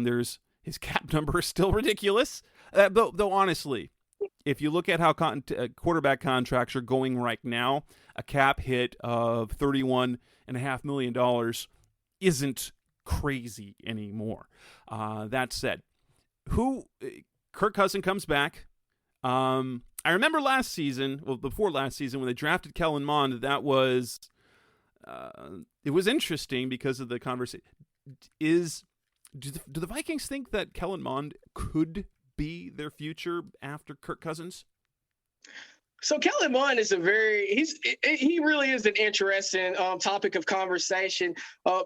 There's his cap number is still ridiculous. Though honestly, if you look at how quarterback contracts are going right now, a cap hit of $31.5 million isn't crazy anymore. That said, Kirk Cousins comes back. I remember before last season, when they drafted Kellen Mond, that was it was interesting because of the conversation. Do the Vikings think that Kellen Mond could be their future after Kirk Cousins? So Kellen Mond is he really is an interesting topic of conversation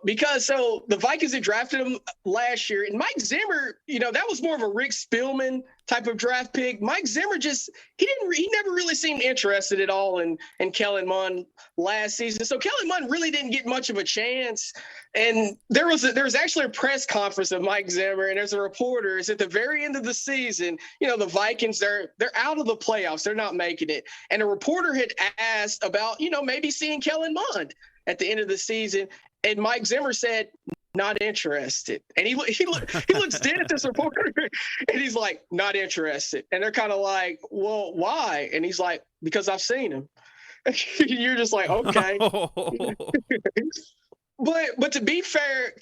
because the Vikings had drafted him last year, and Mike Zimmer, that was more of a Rick Spielman type of draft pick. Mike Zimmer he never really seemed interested at all in Kellen Mond last season. So Kellen Mond really didn't get much of a chance. And there was actually a press conference of Mike Zimmer, and there's a reporter. It's at the very end of the season. The Vikings, they're out of the playoffs. They're not making it. And a reporter had asked about, maybe seeing Kellen Mond at the end of the season. And Mike Zimmer said, not interested. And he looks dead at this reporter, and he's like, not interested. And they're kind of like, well, why? And he's like, because I've seen him. You're just like, okay. But to be fair,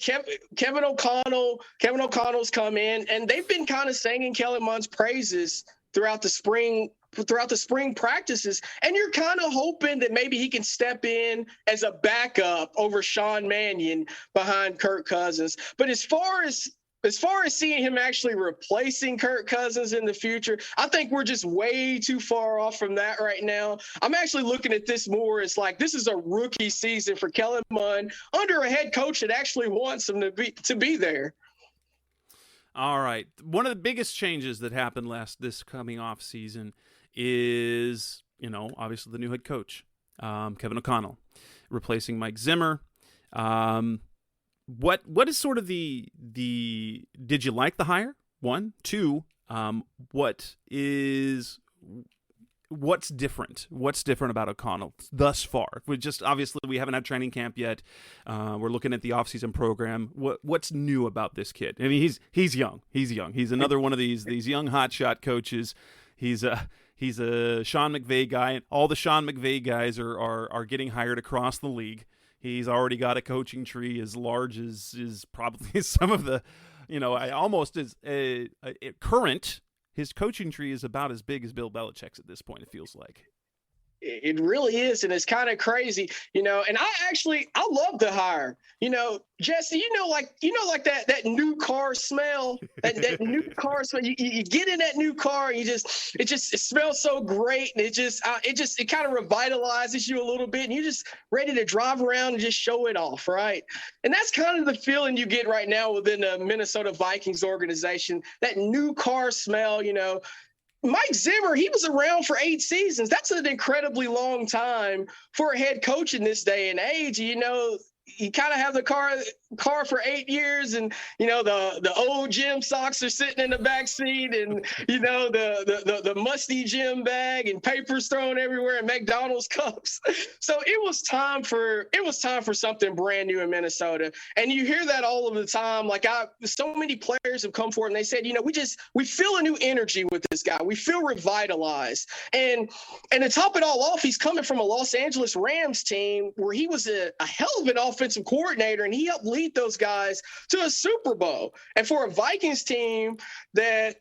Kevin O'Connell's come in, and they've been kind of singing Kellen Mond's praises throughout the spring practices, and you're kind of hoping that maybe he can step in as a backup over Sean Mannion behind Kirk Cousins. But as far as seeing him actually replacing Kirk Cousins in the future, I think we're just way too far off from that right now. I'm actually looking at this more as like this is a rookie season for Kellen Mond under a head coach that actually wants him to be there. All right. One of the biggest changes that happened this coming off season is, obviously the new head coach, Kevin O'Connell, replacing Mike Zimmer. What is sort of did you like the hire? 1, 2, what's different? What's different about O'Connell thus far? We haven't had training camp yet. We're looking at the offseason program. What's new about this kid? I mean, he's young. He's another one of these young hotshot coaches. He's a Sean McVay guy, and all the Sean McVay guys are getting hired across the league. He's already got a coaching tree as large as probably some of the, almost as current. His coaching tree is about as big as Bill Belichick's at this point, it feels like. It really is, and it's kind of crazy, and I love the hire. Jesse, like that new car smell, that new car smell. You get in that new car, and it smells so great, and it kind of revitalizes you a little bit, and you're just ready to drive around and just show it off, right? And that's kind of the feeling you get right now within the Minnesota Vikings organization. That new car smell, Mike Zimmer, he was around for 8 seasons. That's an incredibly long time for a head coach in this day and age. You kind of have the car for 8 years, and the old gym socks are sitting in the back seat, and the musty gym bag and papers thrown everywhere and McDonald's cups. So it was time for something brand new in Minnesota, and you hear that all of the time. Like so many players have come forward and they said, we feel a new energy with this guy. We feel revitalized, and to top it all off, he's coming from a Los Angeles Rams team where he was a hell of an offensive coordinator, and he helped lead those guys to a Super Bowl. And for a Vikings team that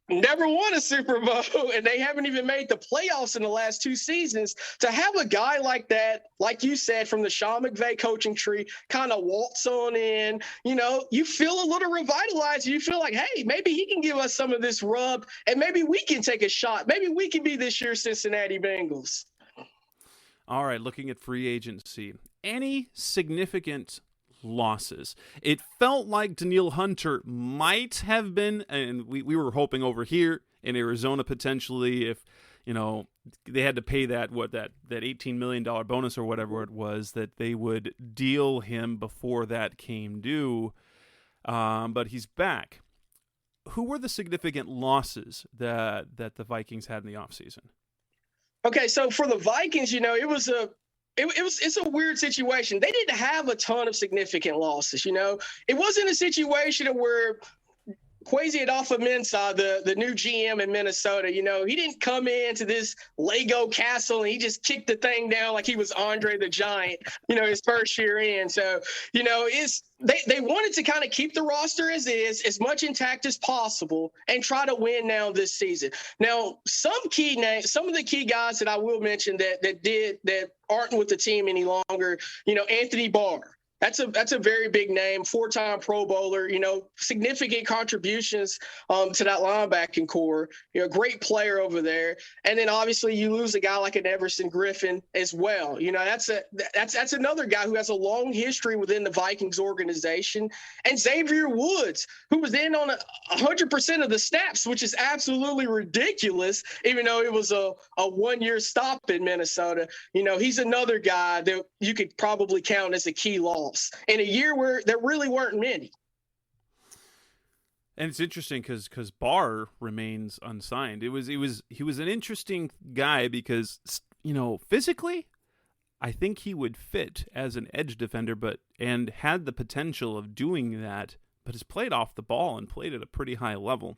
never won a Super Bowl and they haven't even made the playoffs in the last 2 seasons, to have a guy like that, like you said, from the Sean McVay coaching tree, kind of waltz on in, you feel a little revitalized. You feel like, hey, maybe he can give us some of this rub, and maybe we can take a shot. Maybe we can be this year's Cincinnati Bengals. All right, looking at free agency. Any significant losses? It felt like Danielle Hunter might have been, and we were hoping over here in Arizona potentially, if they had to pay that $18 million bonus or whatever it was, that they would deal him before that came due. But he's back. Who were the significant losses that the Vikings had in the offseason? Okay, so for the Vikings, it's a weird situation. They didn't have a ton of significant losses. It wasn't a situation where Kwesi Adolfo-Mensah, the new GM in Minnesota, he didn't come into this Lego castle and he just kicked the thing down like he was Andre the Giant, his first year in. So, they wanted to kind of keep the roster as is, as much intact as possible, and try to win now this season. Now, some of the key guys that I will mention that aren't with the team any longer, Anthony Barr. That's a very big name, 4-time Pro Bowler, significant contributions to that linebacking core, great player over there. And then obviously you lose a guy like an Everson Griffin as well. That's another guy who has a long history within the Vikings organization. And Xavier Woods, who was in on 100% of the snaps, which is absolutely ridiculous, even though it was a 1-year stop in Minnesota. He's another guy that you could probably count as a key loss in a year where there really weren't many. And it's interesting because Barr remains unsigned. He was an interesting guy because physically, I think he would fit as an edge defender, and had the potential of doing that, but has played off the ball and played at a pretty high level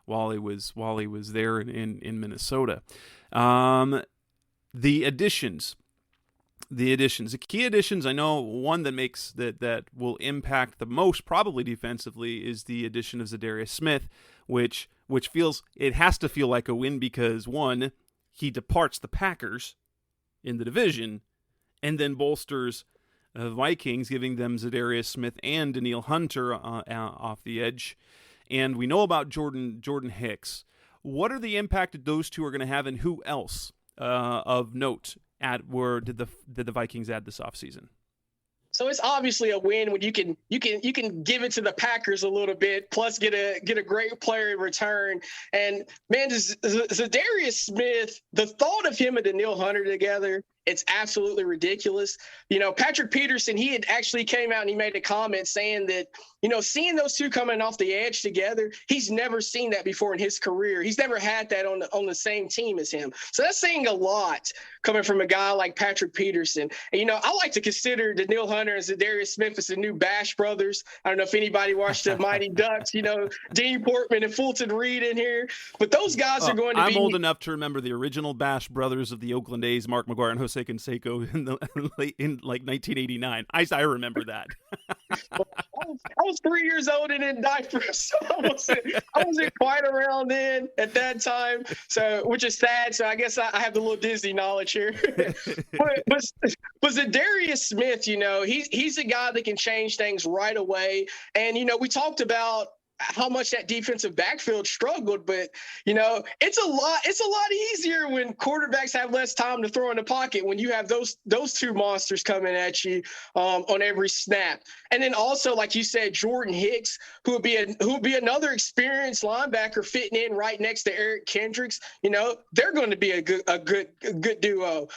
while he was there in Minnesota. The key additions, I know one that makes that will impact the most probably defensively is the addition of Zadarius Smith, which it has to feel like a win because, one, he departs the Packers in the division and then bolsters the Vikings, giving them Zadarius Smith and Danielle Hunter off the edge. And we know about Jordan Hicks. What are the impact that those two are going to have, and who else of note did the Vikings add this offseason? So it's obviously a win when you can give it to the Packers a little bit, plus get a great player in return. And man, Zadarius Smith, the thought of him and Danielle Hunter together, it's absolutely ridiculous. Patrick Peterson, he had actually came out and he made a comment saying that, seeing those two coming off the edge together, he's never seen that before in his career. He's never had that on the same team as him. So that's saying a lot coming from a guy like Patrick Peterson. And, I like to consider Danielle Hunter and Zadarius Smith as the new Bash brothers. I don't know if anybody watched the Mighty Ducks, Dean Portman and Fulton Reed in here. But those guys are going to be – I'm old enough to remember the original Bash brothers of the Oakland A's, Mark McGuire and Jose Forsaken Seiko in like 1989. I remember that. I was 3 years old and in diapers, so I wasn't quite around then at that time. So, which is sad. So I guess I have the little Disney knowledge here. but Zadarius Smith, he's a guy that can change things right away. And we talked about how much that defensive backfield struggled, but it's a lot easier when quarterbacks have less time to throw in the pocket, when you have those two monsters coming at you on every snap. And then also, like you said, Jordan Hicks, who would be another experienced linebacker fitting in right next to Eric Kendricks. They're going to be a good duo.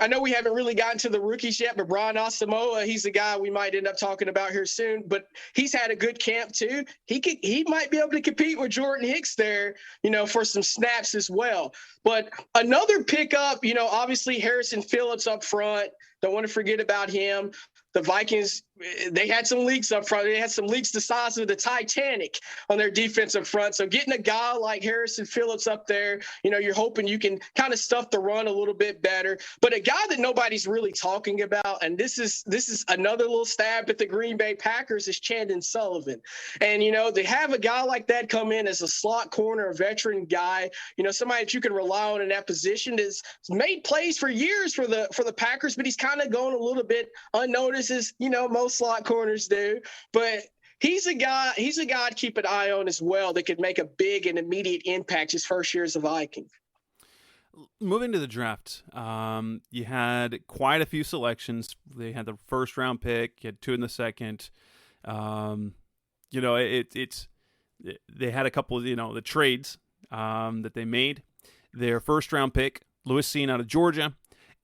I know we haven't really gotten to the rookies yet, but Brian Asamoah, he's a guy we might end up talking about here soon, but he's had a good camp too. He might be able to compete with Jordan Hicks there, for some snaps as well. But another pickup, obviously Harrison Phillips up front. Don't want to forget about him. The Vikings, they had some leaks up front. They had some leaks the size of the Titanic on their defensive front. So getting a guy like Harrison Phillips up there, you're hoping you can kind of stuff the run a little bit better. But a guy that nobody's really talking about, and this is another little stab at the Green Bay Packers, is Chandon Sullivan. And, they have a guy like that come in as a slot corner, a veteran guy, somebody that you can rely on in that position, has made plays for years for the Packers, but he's kind of going a little bit unnoticed, as most slot corners do. But he's a guy to keep an eye on as well that could make a big and immediate impact his first year as a Viking. Moving to the draft, you had quite a few selections. They had the first round pick, you had 2 in the second. They had a couple of the trades that they made. Their first round pick, Lewis Cine out of Georgia.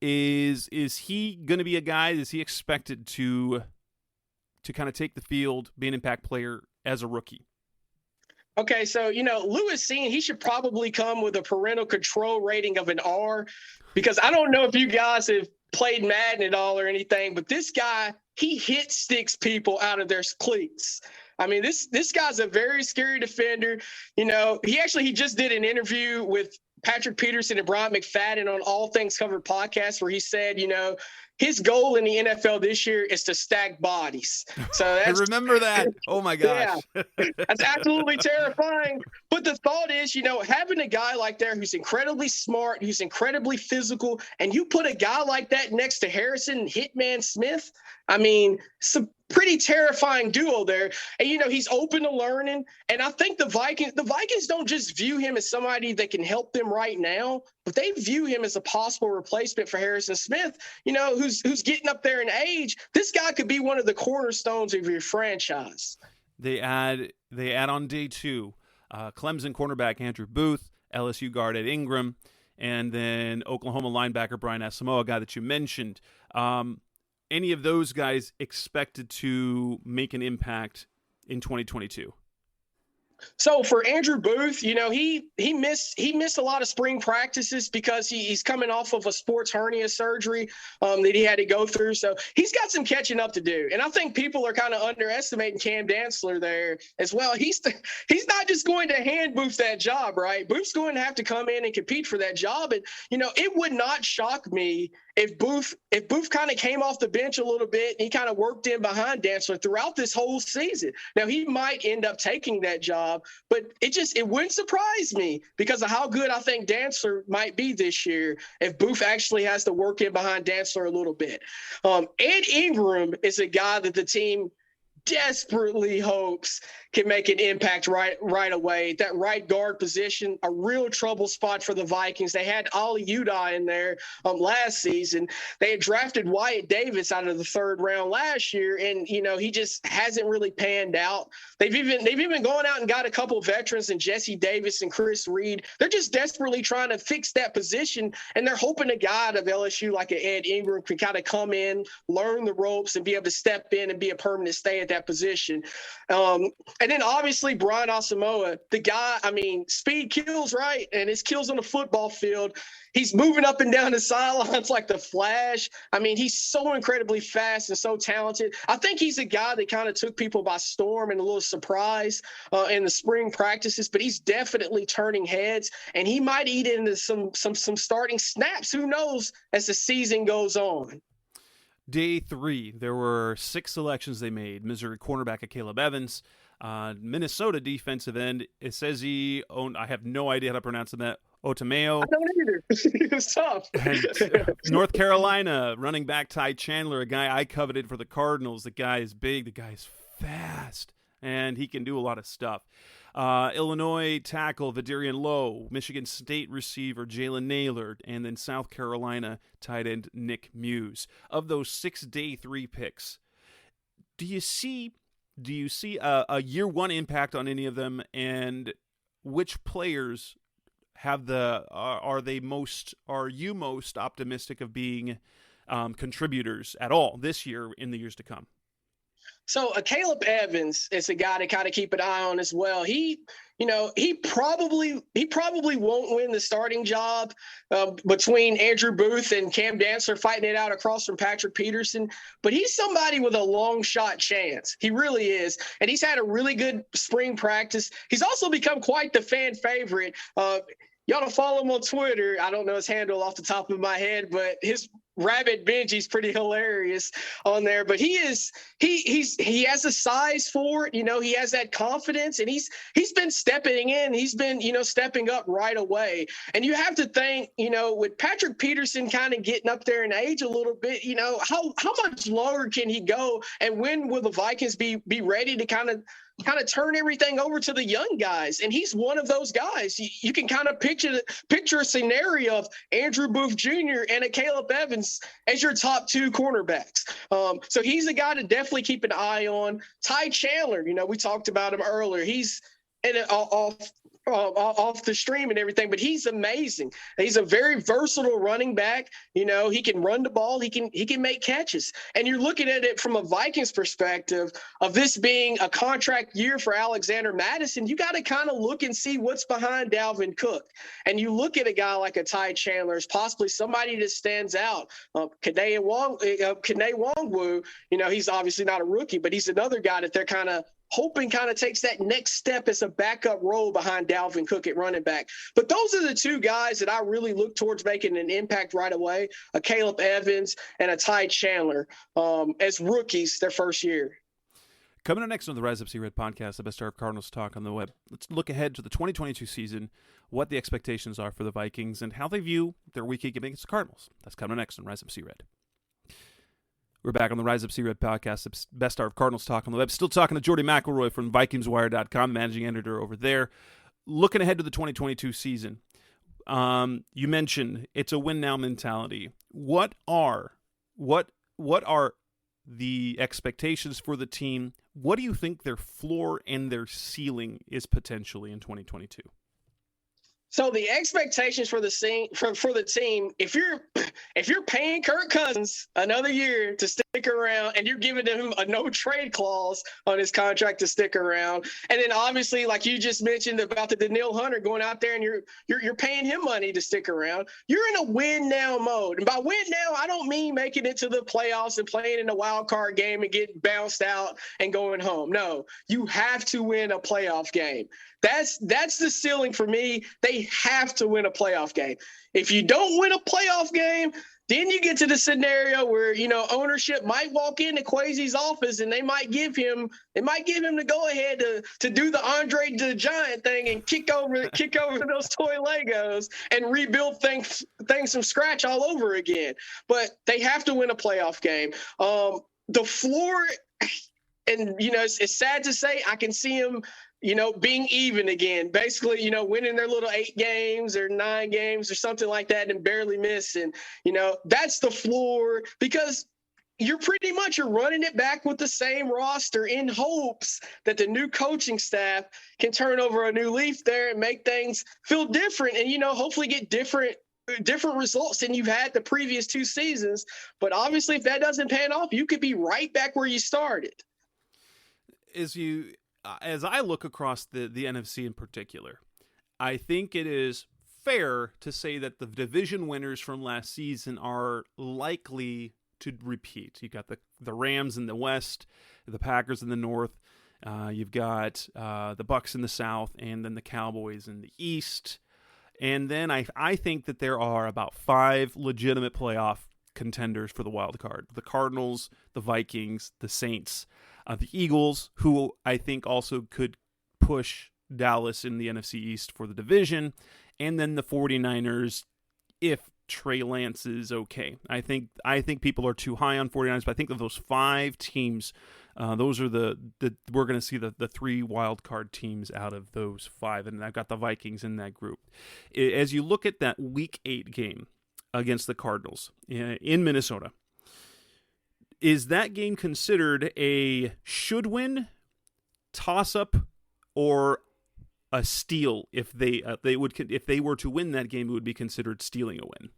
Is he going to be a guy? Is he expected to kind of take the field, be an impact player as a rookie? Okay, so Lewis Cine, he should probably come with a parental control rating of an R, because I don't know if you guys have played Madden at all or anything, but this guy, he hit sticks people out of their cleats. I mean, this guy's a very scary defender. He just did an interview with Patrick Peterson and Brian McFadden on All Things Covered podcast, where he said, his goal in the NFL this year is to stack bodies. So I remember that. Oh my gosh. Yeah, that's absolutely terrifying. But the thought is, having a guy like that who's incredibly smart, who's incredibly physical, and you put a guy like that next to Harrison Hitman Smith, I mean, it's a pretty terrifying duo there. And, he's open to learning. And I think the Vikings don't just view him as somebody that can help them right now, but they view him as a possible replacement for Harrison Smith, who's getting up there in age. This guy could be one of the cornerstones of your franchise. They add on day 2, Clemson cornerback Andrew Booth, LSU guard Ed Ingram, and then Oklahoma linebacker Brian Asamoah, a guy that you mentioned. Any of those guys expected to make an impact in 2022? So for Andrew Booth, he missed a lot of spring practices because he's coming off of a sports hernia surgery that he had to go through. So he's got some catching up to do. And I think people are kind of underestimating Cam Dantzler there as well. He's not just going to hand Booth that job, right? Booth's going to have to come in and compete for that job. And, it would not shock me if Booth kind of came off the bench a little bit and he kind of worked in behind Dantzler throughout this whole season. Now, he might end up taking that job, but it wouldn't surprise me because of how good I think Dantzler might be this year if Booth actually has to work in behind Dantzler a little bit. Ed Ingram is a guy that the team desperately hopes can make an impact right away. That right guard position, a real trouble spot for the Vikings. They had Ali Uday in there last season. They had drafted Wyatt Davis out of the 3rd round last year, and he just hasn't really panned out. They've even gone out and got a couple of veterans in Jesse Davis and Chris Reed. They're just desperately trying to fix that position, and they're hoping a guy out of LSU like an Ed Ingram can kind of come in, learn the ropes, and be able to step in and be a permanent stay at that position. And then obviously Brian Asamoah, the guy, I mean, speed kills, right? And his kills on the football field. He's moving up and down the sidelines like the Flash. I mean, he's so incredibly fast and so talented. I think he's a guy that kind of took people by storm and a little surprise in the spring practices, but he's definitely turning heads, and he might eat into some starting snaps. Who knows as the season goes on. Day 3, there were 6 selections they made. Missouri cornerback Caleb Evans, Minnesota defensive end. It says he owned, I have no idea how to pronounce that, Otameo. I don't either. It's tough. North Carolina running back Ty Chandler, a guy I coveted for the Cardinals. The guy is big. The guy is fast, and he can do a lot of stuff. Illinois tackle Vidarian Lowe, Michigan State receiver Jalen Naylor, and then South Carolina tight end Nick Muse. Of those 6 day 3 picks, do you see a year 1 impact on any of them, and which players have are you most optimistic of being contributors at all this year in the years to come? So Caleb Evans is a guy to kind of keep an eye on as well. He probably won't win the starting job between Andrew Booth and Cam Dantzler fighting it out across from Patrick Peterson. But he's somebody with a long shot chance. He really is. And he's had a really good spring practice. He's also become quite the fan favorite. Y'all don't follow him on Twitter. I don't know his handle off the top of my head, but his Rabbit Benji's pretty hilarious on there. But he has a size for it. He has that confidence, and he's been stepping in. He's been, stepping up right away. And you have to think, with Patrick Peterson kind of getting up there in age a little bit, how much longer can he go? And when will the Vikings be ready to kind of turn everything over to the young guys? And he's one of those guys. You can kind of picture a scenario of Andrew Booth Jr. and a Caleb Evans as your top 2 cornerbacks. So he's a guy to definitely keep an eye on. Ty Chandler, we talked about him earlier. He's off the stream and everything, but he's amazing. He's a very versatile running back. He can run the ball. He can make catches. And you're looking at it from a Vikings perspective of this being a contract year for Alexander Mattison. You got to kind of look and see what's behind Dalvin Cook. And you look at a guy like a Ty Chandler as possibly somebody that stands out. Kene Nwangwu, he's obviously not a rookie, but he's another guy that they're kind of hoping kind of takes that next step as a backup role behind Dalvin Cook at running back. But those are the 2 guys that I really look towards making an impact right away, a Caleb Evans and a Ty Chandler as rookies their first year. Coming up next on the Rise Up See Red podcast, the best of Cardinals talk on the web. Let's look ahead to the 2022 season, what the expectations are for the Vikings, and how they view their week against the Cardinals. That's coming next on Rise Up See Red. We're back on the Rise Up See Red podcast, the best star of Cardinals talk on the web. Still talking to Jordy McElroy from VikingsWire.com, managing editor over there. Looking ahead to the 2022 season, you mentioned it's a win now mentality. What are the expectations for the team? What do you think their floor and their ceiling is potentially in 2022? So the expectations for the team, if you're paying Kirk Cousins another year to stick around, and you're giving him a no trade clause on his contract to stick around, and then obviously, like you just mentioned about the Danielle Hunter going out there and you're paying him money to stick around, you're in a win now mode. And by win now, I don't mean making it to the playoffs and playing in a wild card game and getting bounced out and going home. No, you have to win a playoff game. That's the ceiling for me. They have to win a playoff game. If you don't win a playoff game, then you get to the scenario where, ownership might walk into Kwesi's office and they might give him the go ahead to do the Andre the Giant thing and kick over those toy Legos and rebuild things from scratch all over again. But they have to win a playoff game. The floor, and it's sad to say, I can see him being even again, basically, winning their little 8 games or 9 games or something like that and barely missing. That's the floor, because you're running it back with the same roster in hopes that the new coaching staff can turn over a new leaf there and make things feel different and, hopefully get different results than you've had the previous 2 seasons. But obviously, if that doesn't pan off, you could be right back where you started. as I look across the NFC in particular, I think it is fair to say that the division winners from last season are likely to repeat. You got the Rams in the West, the Packers in the North. You've got the Bucs in the South, and then the Cowboys in the East. And then I think that there are about 5 legitimate playoff contenders for the wild card: the Cardinals, the Vikings, the Saints, the Eagles, who I think also could push Dallas in the NFC East for the division, and then the 49ers if Trey Lance is okay. I think people are too high on 49ers, but I think of those 5 teams, those are the we're going to see the 3 wild card teams out of those 5, and I've got the Vikings in that group. As you look at that Week 8 game against the Cardinals in Minnesota, is that game considered a should win, toss up, or a steal? If they were to win that game, it would be considered stealing a win.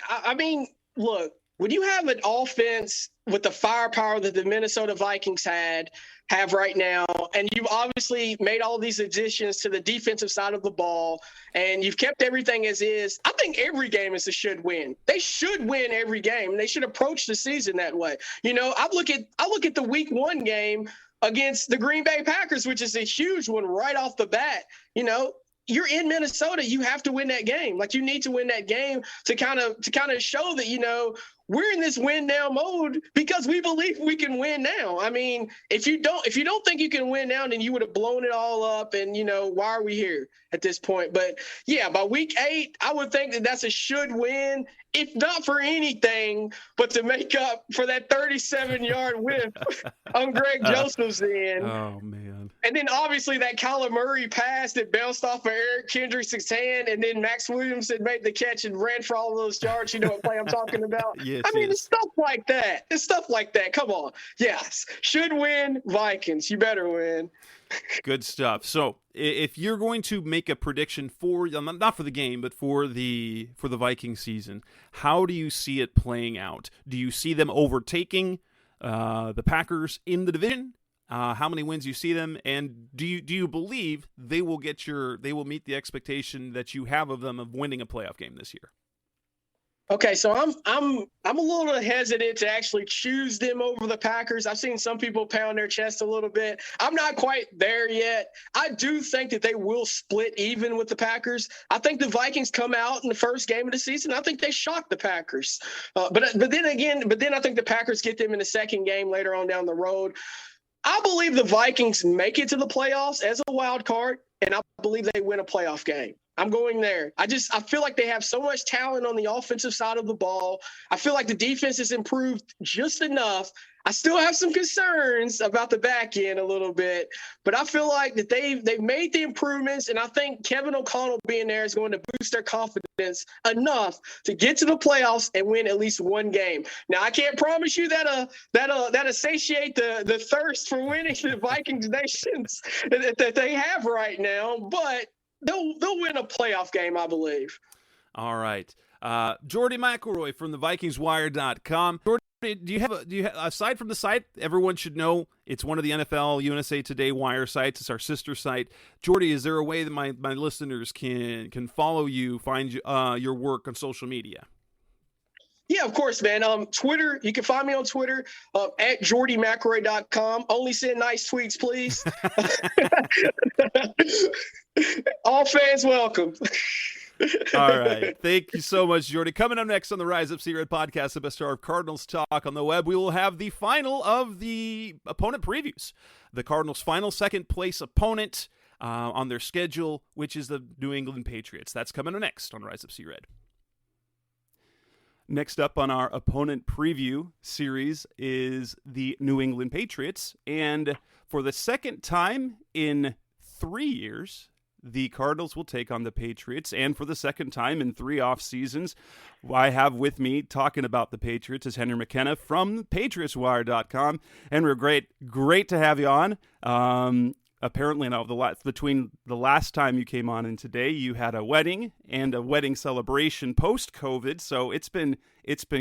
I mean, look, when you have an offense with the firepower that the Minnesota Vikings have right now, and you've obviously made all these additions to the defensive side of the ball, and you've kept everything as is, I think every game is a should win. They should win every game, and they should approach the season that way. You know, I look at the Week 1 game against the Green Bay Packers, which is a huge one right off the bat. You know, you're in Minnesota, you have to win that game. Like, you need to win that game to kind of show that, you know, we're in this win now mode because we believe we can win now. I mean, if you don't think you can win now, then you would have blown it all up, and, you know, why are we here at this point? But yeah, by Week 8, I would think that that's a should win, if not for anything, but to make up for that 37-yard whiff on Greg Joseph's end. Oh, man. And then obviously that Kyler Murray pass that bounced off of Eric Kendricks' hand, and then Max Williams had made the catch and ran for all those yards. You know what play I'm talking about? Yes, I mean, yes. it's stuff like that. It's stuff like that. Come on. Yes. Should win, Vikings. You better win. Good stuff. So if you're going to make a prediction for, not for the game, but for the Viking season, how do you see it playing out? Do you see them overtaking the Packers in the division? How many wins you see them, and do you believe they will meet the expectation that you have of them of winning a playoff game this year? Okay, so I'm a little hesitant to actually choose them over the Packers. I've seen some people pound their chest a little bit. I'm not quite there yet. I do think that they will split even with the Packers. I think the Vikings come out in the first game of the season. I think they shock the Packers. But then I think the Packers get them in the second game later on down the road. I believe the Vikings make it to the playoffs as a wild card, and I believe they win a playoff game. I'm going there. I feel like they have so much talent on the offensive side of the ball. I feel like the defense has improved just enough. I still have some concerns about the back end a little bit, but I feel like that they've made the improvements, and I think Kevin O'Connell being there is going to boost their confidence enough to get to the playoffs and win at least one game. Now, I can't promise you that'll satiate the thirst for winning the Vikings nations that they have right now, but they'll win a playoff game, I believe. All right. Jordy McElroy from the VikingsWire.com. Jordy, do you have aside from the site, everyone should know it's one of the NFL USA Today Wire sites. It's our sister site. Jordy, is there a way that my listeners can follow you, find your work on social media? Yeah, of course, man. Twitter, you can find me on Twitter at JordyMcElroy.com. Only send nice tweets, please. All fans welcome. All right. Thank you so much, Jordy. Coming up next on the Rise Up See Red podcast, the best hour of Cardinals talk on the web, we will have the final of the opponent previews. The Cardinals' final second-place opponent on their schedule, which is the New England Patriots. That's coming up next on Rise Up See Red. Next up on our opponent preview series is the New England Patriots. And for the second time in 3 years, the Cardinals will take on the Patriots. And for the second time in 3 off seasons, I have with me talking about the Patriots is Henry McKenna from PatriotsWire.com. Henry, great to have you on. Apparently, now between the last time you came on and today, you had a wedding and a wedding celebration post-COVID. So it's been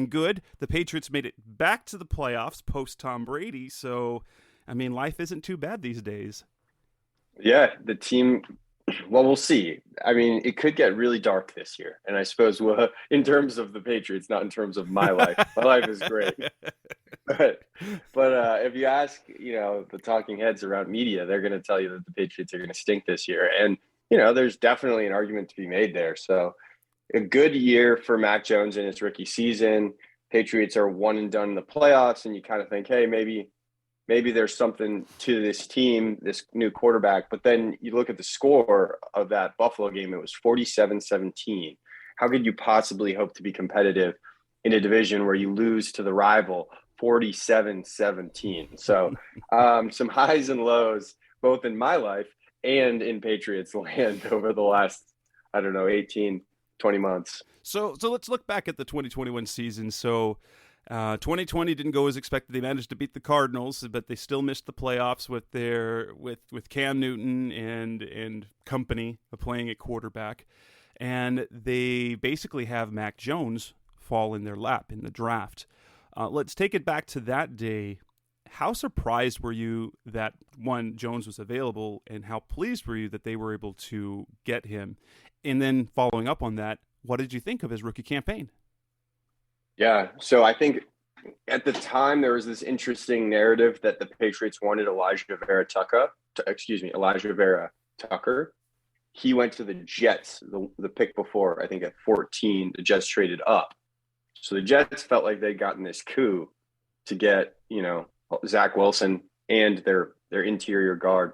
good. The Patriots made it back to the playoffs post Tom Brady. So I mean, life isn't too bad these days. Yeah, the team, well, we'll see. I mean, it could get really dark this year. And I suppose in terms of the Patriots, not in terms of my life. My life is great. But if you ask, the talking heads around media, they're going to tell you that the Patriots are going to stink this year. And, there's definitely an argument to be made there. So a good year for Mac Jones in his rookie season. Patriots are one and done in the playoffs. And you kind of think, hey, maybe there's something to this team, this new quarterback. But then you look at the score of that Buffalo game, it was 47-17. How could you possibly hope to be competitive in a division where you lose to the rival 47-17? So some highs and lows, both in my life and in Patriots land over the last, 18, 20 months. So let's look back at the 2021 season. So 2020 didn't go as expected. They managed to beat the Cardinals, but they still missed the playoffs with Cam Newton and company playing at quarterback. And they basically have Mac Jones fall in their lap in the draft. Let's take it back to that day. How surprised were you that, one, Jones was available, and how pleased were you that they were able to get him? And then following up on that, what did you think of his rookie campaign? Yeah, so I think at the time there was this interesting narrative that the Patriots wanted Elijah Vera Tucker. He went to the Jets, the pick before, I think at 14, the Jets traded up. So the Jets felt like they'd gotten this coup to get, Zach Wilson and their interior guard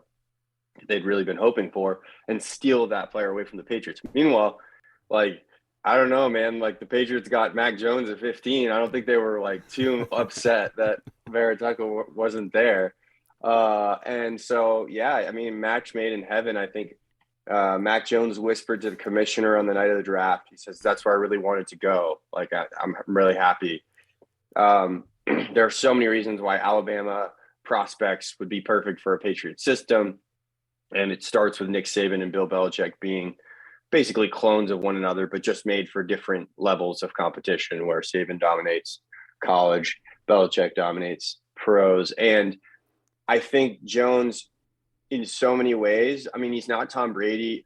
they'd really been hoping for and steal that player away from the Patriots. Meanwhile, I don't know, man. The Patriots got Mac Jones at 15. I don't think they were too upset that Vera Tucker wasn't there. And so, yeah, match made in heaven. I think Mac Jones whispered to the commissioner on the night of the draft. He says, that's where I really wanted to go. I'm really happy. There are so many reasons why Alabama prospects would be perfect for a Patriot system. And it starts with Nick Saban and Bill Belichick being basically clones of one another, but just made for different levels of competition, where Saban dominates college, Belichick dominates pros. And I think Jones, in so many ways, he's not Tom Brady.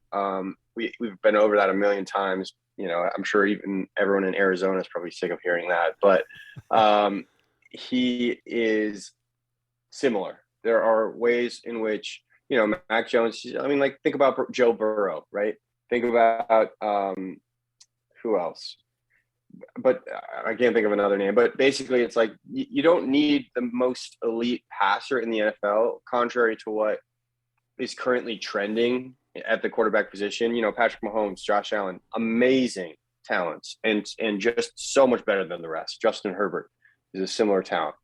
We've been over that a million times. I'm sure even everyone in Arizona is probably sick of hearing that, but he is similar. There are ways in which, Mac Jones, think about Joe Burrow, right? Think about who else? But I can't think of another name. But basically, it's you don't need the most elite passer in the NFL, contrary to what is currently trending at the quarterback position. Patrick Mahomes, Josh Allen, amazing talents and just so much better than the rest. Justin Herbert is a similar talent.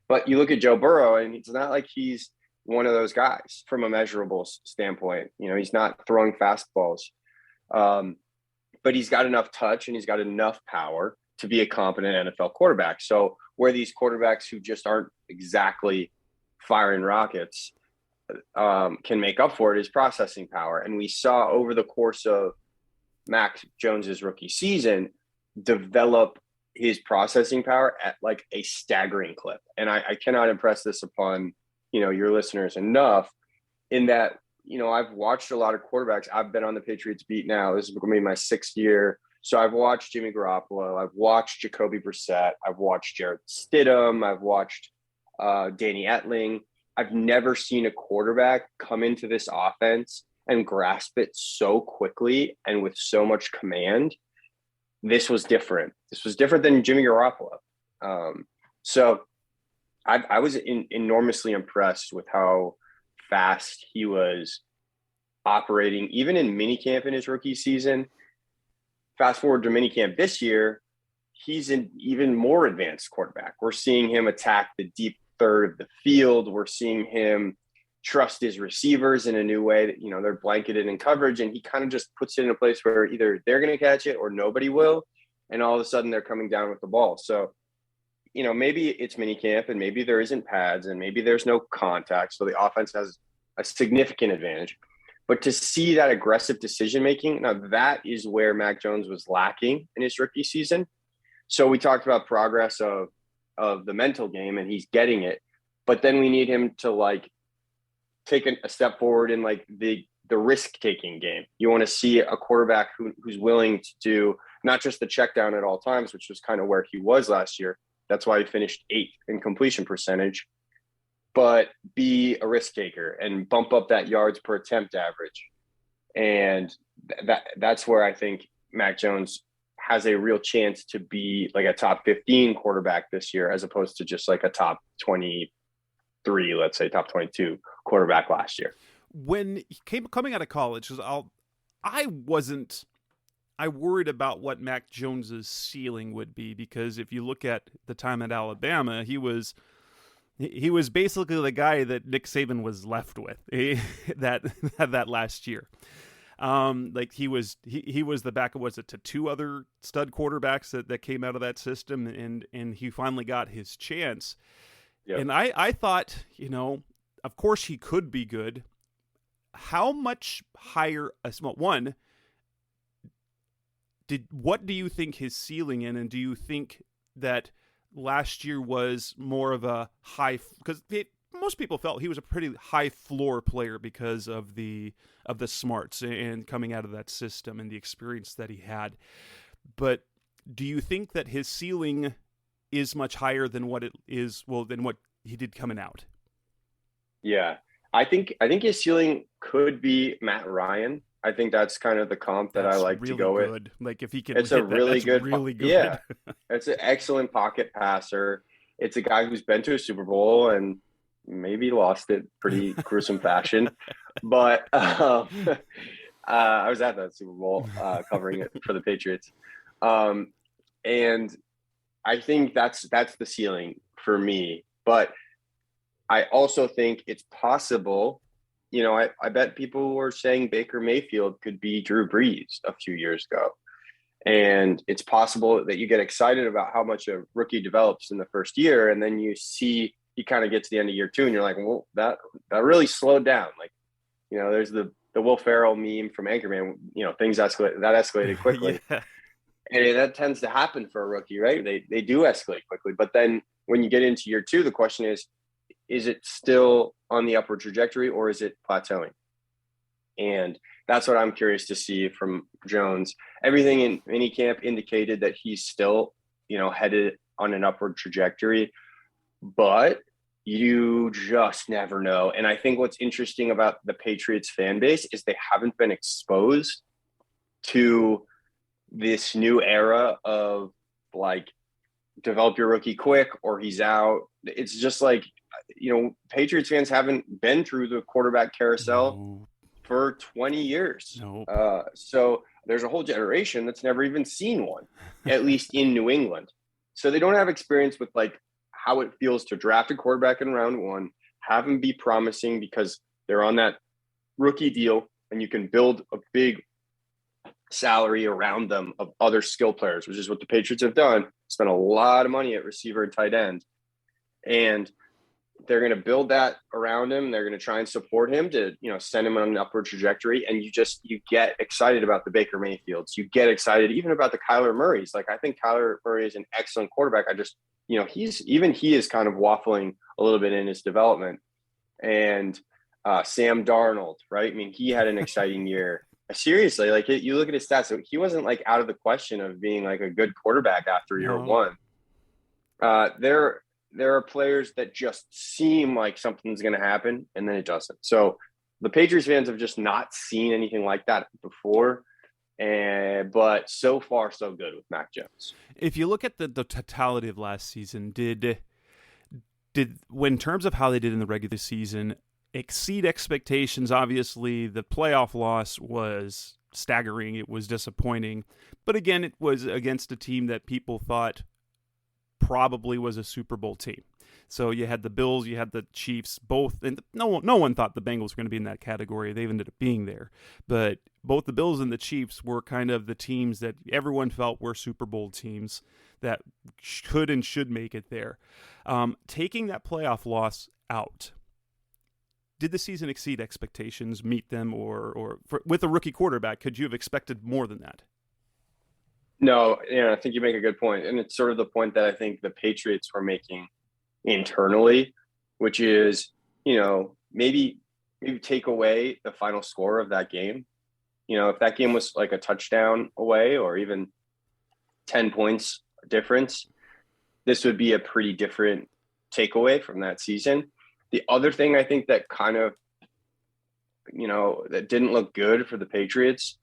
But you look at Joe Burrow, and it's not like he's one of those guys from a measurable standpoint. He's not throwing fastballs. But he's got enough touch and he's got enough power to be a competent NFL quarterback. So where these quarterbacks who just aren't exactly firing rockets can make up for it is processing power. And we saw over the course of Mac Jones's rookie season develop his processing power at a staggering clip. And I cannot impress this upon, your listeners enough, in that, I've watched a lot of quarterbacks. I've been on the Patriots beat now. This is going to be my 6th year. So I've watched Jimmy Garoppolo. I've watched Jacoby Brissett. I've watched Jarrett Stidham. I've watched Danny Etling. I've never seen a quarterback come into this offense and grasp it so quickly and with so much command. This was different. This was different than Jimmy Garoppolo. So I was enormously impressed with how fast he was operating, even in minicamp in his rookie season. Fast forward to minicamp this year, he's an even more advanced quarterback. We're seeing him attack the deep third of the field. We're seeing him trust his receivers in a new way that, they're blanketed in coverage, and he kind of just puts it in a place where either they're going to catch it or nobody will. And all of a sudden they're coming down with the ball. So, maybe it's minicamp and maybe there isn't pads and maybe there's no contact. So the offense has a significant advantage. But to see that aggressive decision-making, now that is where Mac Jones was lacking in his rookie season. So we talked about progress of the mental game, and he's getting it. but then we need him to like take a step forward in like the risk-taking game. You want to see a quarterback who's willing to do not just the check down at all times, which was kind of where he was last year. That's why he finished 8th in completion percentage, but be a risk taker and bump up that yards per attempt average. And that's where I think Mac Jones has a real chance to be like a top 15 quarterback this year, as opposed to just like a top 23, let's say top 22 quarterback last year. When he coming out of college, I worried about what Mac Jones's ceiling would be, because if you look at the time at Alabama, he was basically the guy that Nick Saban was left with that last year. Like he was the backup, was it to 2 other stud quarterbacks that came out of that system, and he finally got his chance. Yep. And I thought, of course he could be good. How much higher? What do you think his ceiling in, and do you think that last year was more of a high? Because most people felt he was a pretty high floor player because of the smarts and coming out of that system and the experience that he had. But do you think that his ceiling is much higher than what it is? Well, than what he did coming out. Yeah. I think his ceiling could be Matt Ryan. I think that's kind of the comp that I like really to go good. with. Like if he can, it's hit a really that, good, really good. Yeah, it's an excellent pocket passer. It's a guy who's been to a Super Bowl and maybe lost it pretty gruesome fashion. But I was at that Super Bowl covering it for the Patriots, and I think that's the ceiling for me. But I also think it's possible, I bet people were saying Baker Mayfield could be Drew Brees a few years ago. And it's possible that you get excited about how much a rookie develops in the first year. And then you see he kind of gets to the end of year 2 and you're like, well, that really slowed down. Like, there's the Will Ferrell meme from Anchorman, things escalated quickly. Yeah. And that tends to happen for a rookie, right? They do escalate quickly. But then when you get into year 2, the question is it still on the upward trajectory or is it plateauing? And that's what I'm curious to see from Jones. Everything in minicamp indicated that he's still, headed on an upward trajectory, but you just never know. And I think what's interesting about the Patriots fan base is they haven't been exposed to this new era of like develop your rookie quick or he's out. It's just like, Patriots fans haven't been through the quarterback carousel for 20 years. No. So there's a whole generation that's never even seen one, at least in New England. So they don't have experience with like how it feels to draft a quarterback in round 1, have them be promising because they're on that rookie deal and you can build a big salary around them of other skill players, which is what the Patriots have done. Spent a lot of money at receiver and tight end. And they're going to build that around him. They're going to try and support him to, send him on an upward trajectory. And you get excited about the Baker Mayfields. You get excited even about the Kyler Murrays. Like, I think Kyler Murray is an excellent quarterback. I just, he is kind of waffling a little bit in his development. And Sam Darnold, right? I mean, he had an exciting year. Seriously, like you look at his stats, he wasn't like out of the question of being like a good quarterback after year 1. There are players that just seem like something's going to happen and then it doesn't. So the Patriots fans have just not seen anything like that before. But so far, so good with Mac Jones. If you look at the totality of last season, did in terms of how they did in the regular season, exceed expectations? Obviously, the playoff loss was staggering. It was disappointing. But again, it was against a team that people thought probably was a Super Bowl team. So you had the Bills, you had the Chiefs, both, and no one thought the Bengals were going to be in that category. They ended up being there. But both the Bills and the Chiefs were kind of the teams that everyone felt were Super Bowl teams that could and should make it there. Taking that playoff loss out, did the season exceed expectations, meet them, or with a rookie quarterback, could you have expected more than that? No, I think you make a good point. And it's sort of the point that I think the Patriots were making internally, which is, maybe take away the final score of that game. If that game was like a touchdown away or even 10 points difference, this would be a pretty different takeaway from that season. The other thing I think that kind of, that didn't look good for the Patriots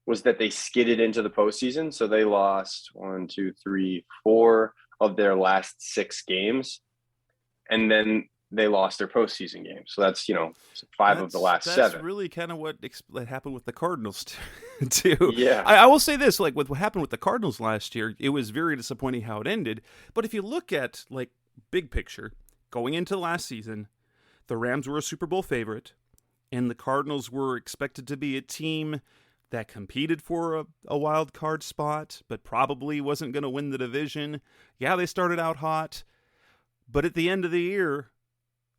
was that they skidded into the postseason. So they lost 4 of their last 6 games. And then they lost their postseason game. So that's, 5 of the last 7. That's really kind of what happened with the Cardinals too. Yeah. I will say this, like with what happened with the Cardinals last year, it was very disappointing how it ended. But if you look at like big picture, going into last season, the Rams were a Super Bowl favorite, and the Cardinals were expected to be a team that competed for a wild card spot, but probably wasn't going to win the division. Yeah, they started out hot, but at the end of the year,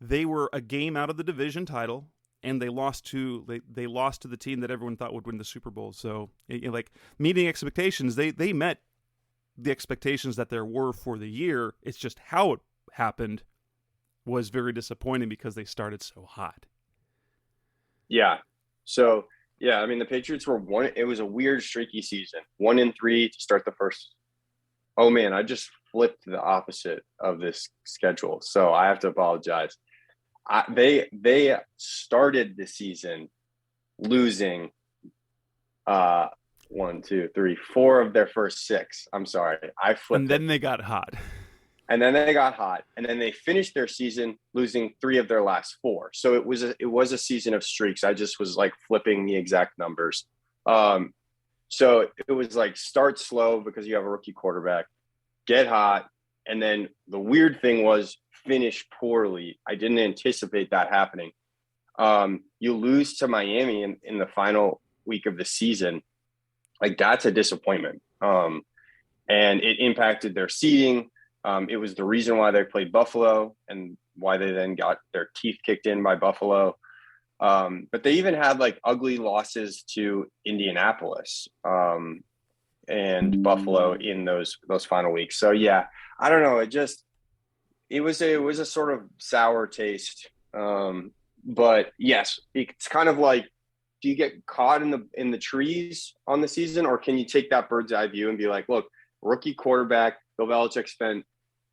they were a game out of the division title, and they lost to the team that everyone thought would win the Super Bowl. So, like meeting expectations, they met the expectations that there were for the year. It's just how it happened was very disappointing because they started so hot. Yeah. So, yeah, I mean, the Patriots were it was a weird, streaky season. 1-3 to start the first. Oh man, I just flipped the opposite of this schedule. So I have to apologize. They started the season losing 4 of their first 6. I'm sorry. I flipped. And then they got hot. And then they finished their season losing 3 of their last 4. So it was a season of streaks. I just was like flipping the exact numbers. So it was like start slow because you have a rookie quarterback, get hot, and then the weird thing was finish poorly. I didn't anticipate that happening. You lose to Miami in the final week of the season. Like that's a disappointment. And it impacted their seeding. It was the reason why they played Buffalo and why they then got their teeth kicked in by Buffalo. But they even had like ugly losses to Indianapolis and Buffalo in those final weeks. So yeah, I don't know. It was a sort of sour taste. But yes, it's kind of like, do you get caught in the trees on the season, or can you take that bird's eye view and be like, look, rookie quarterback, Bill Belichick spent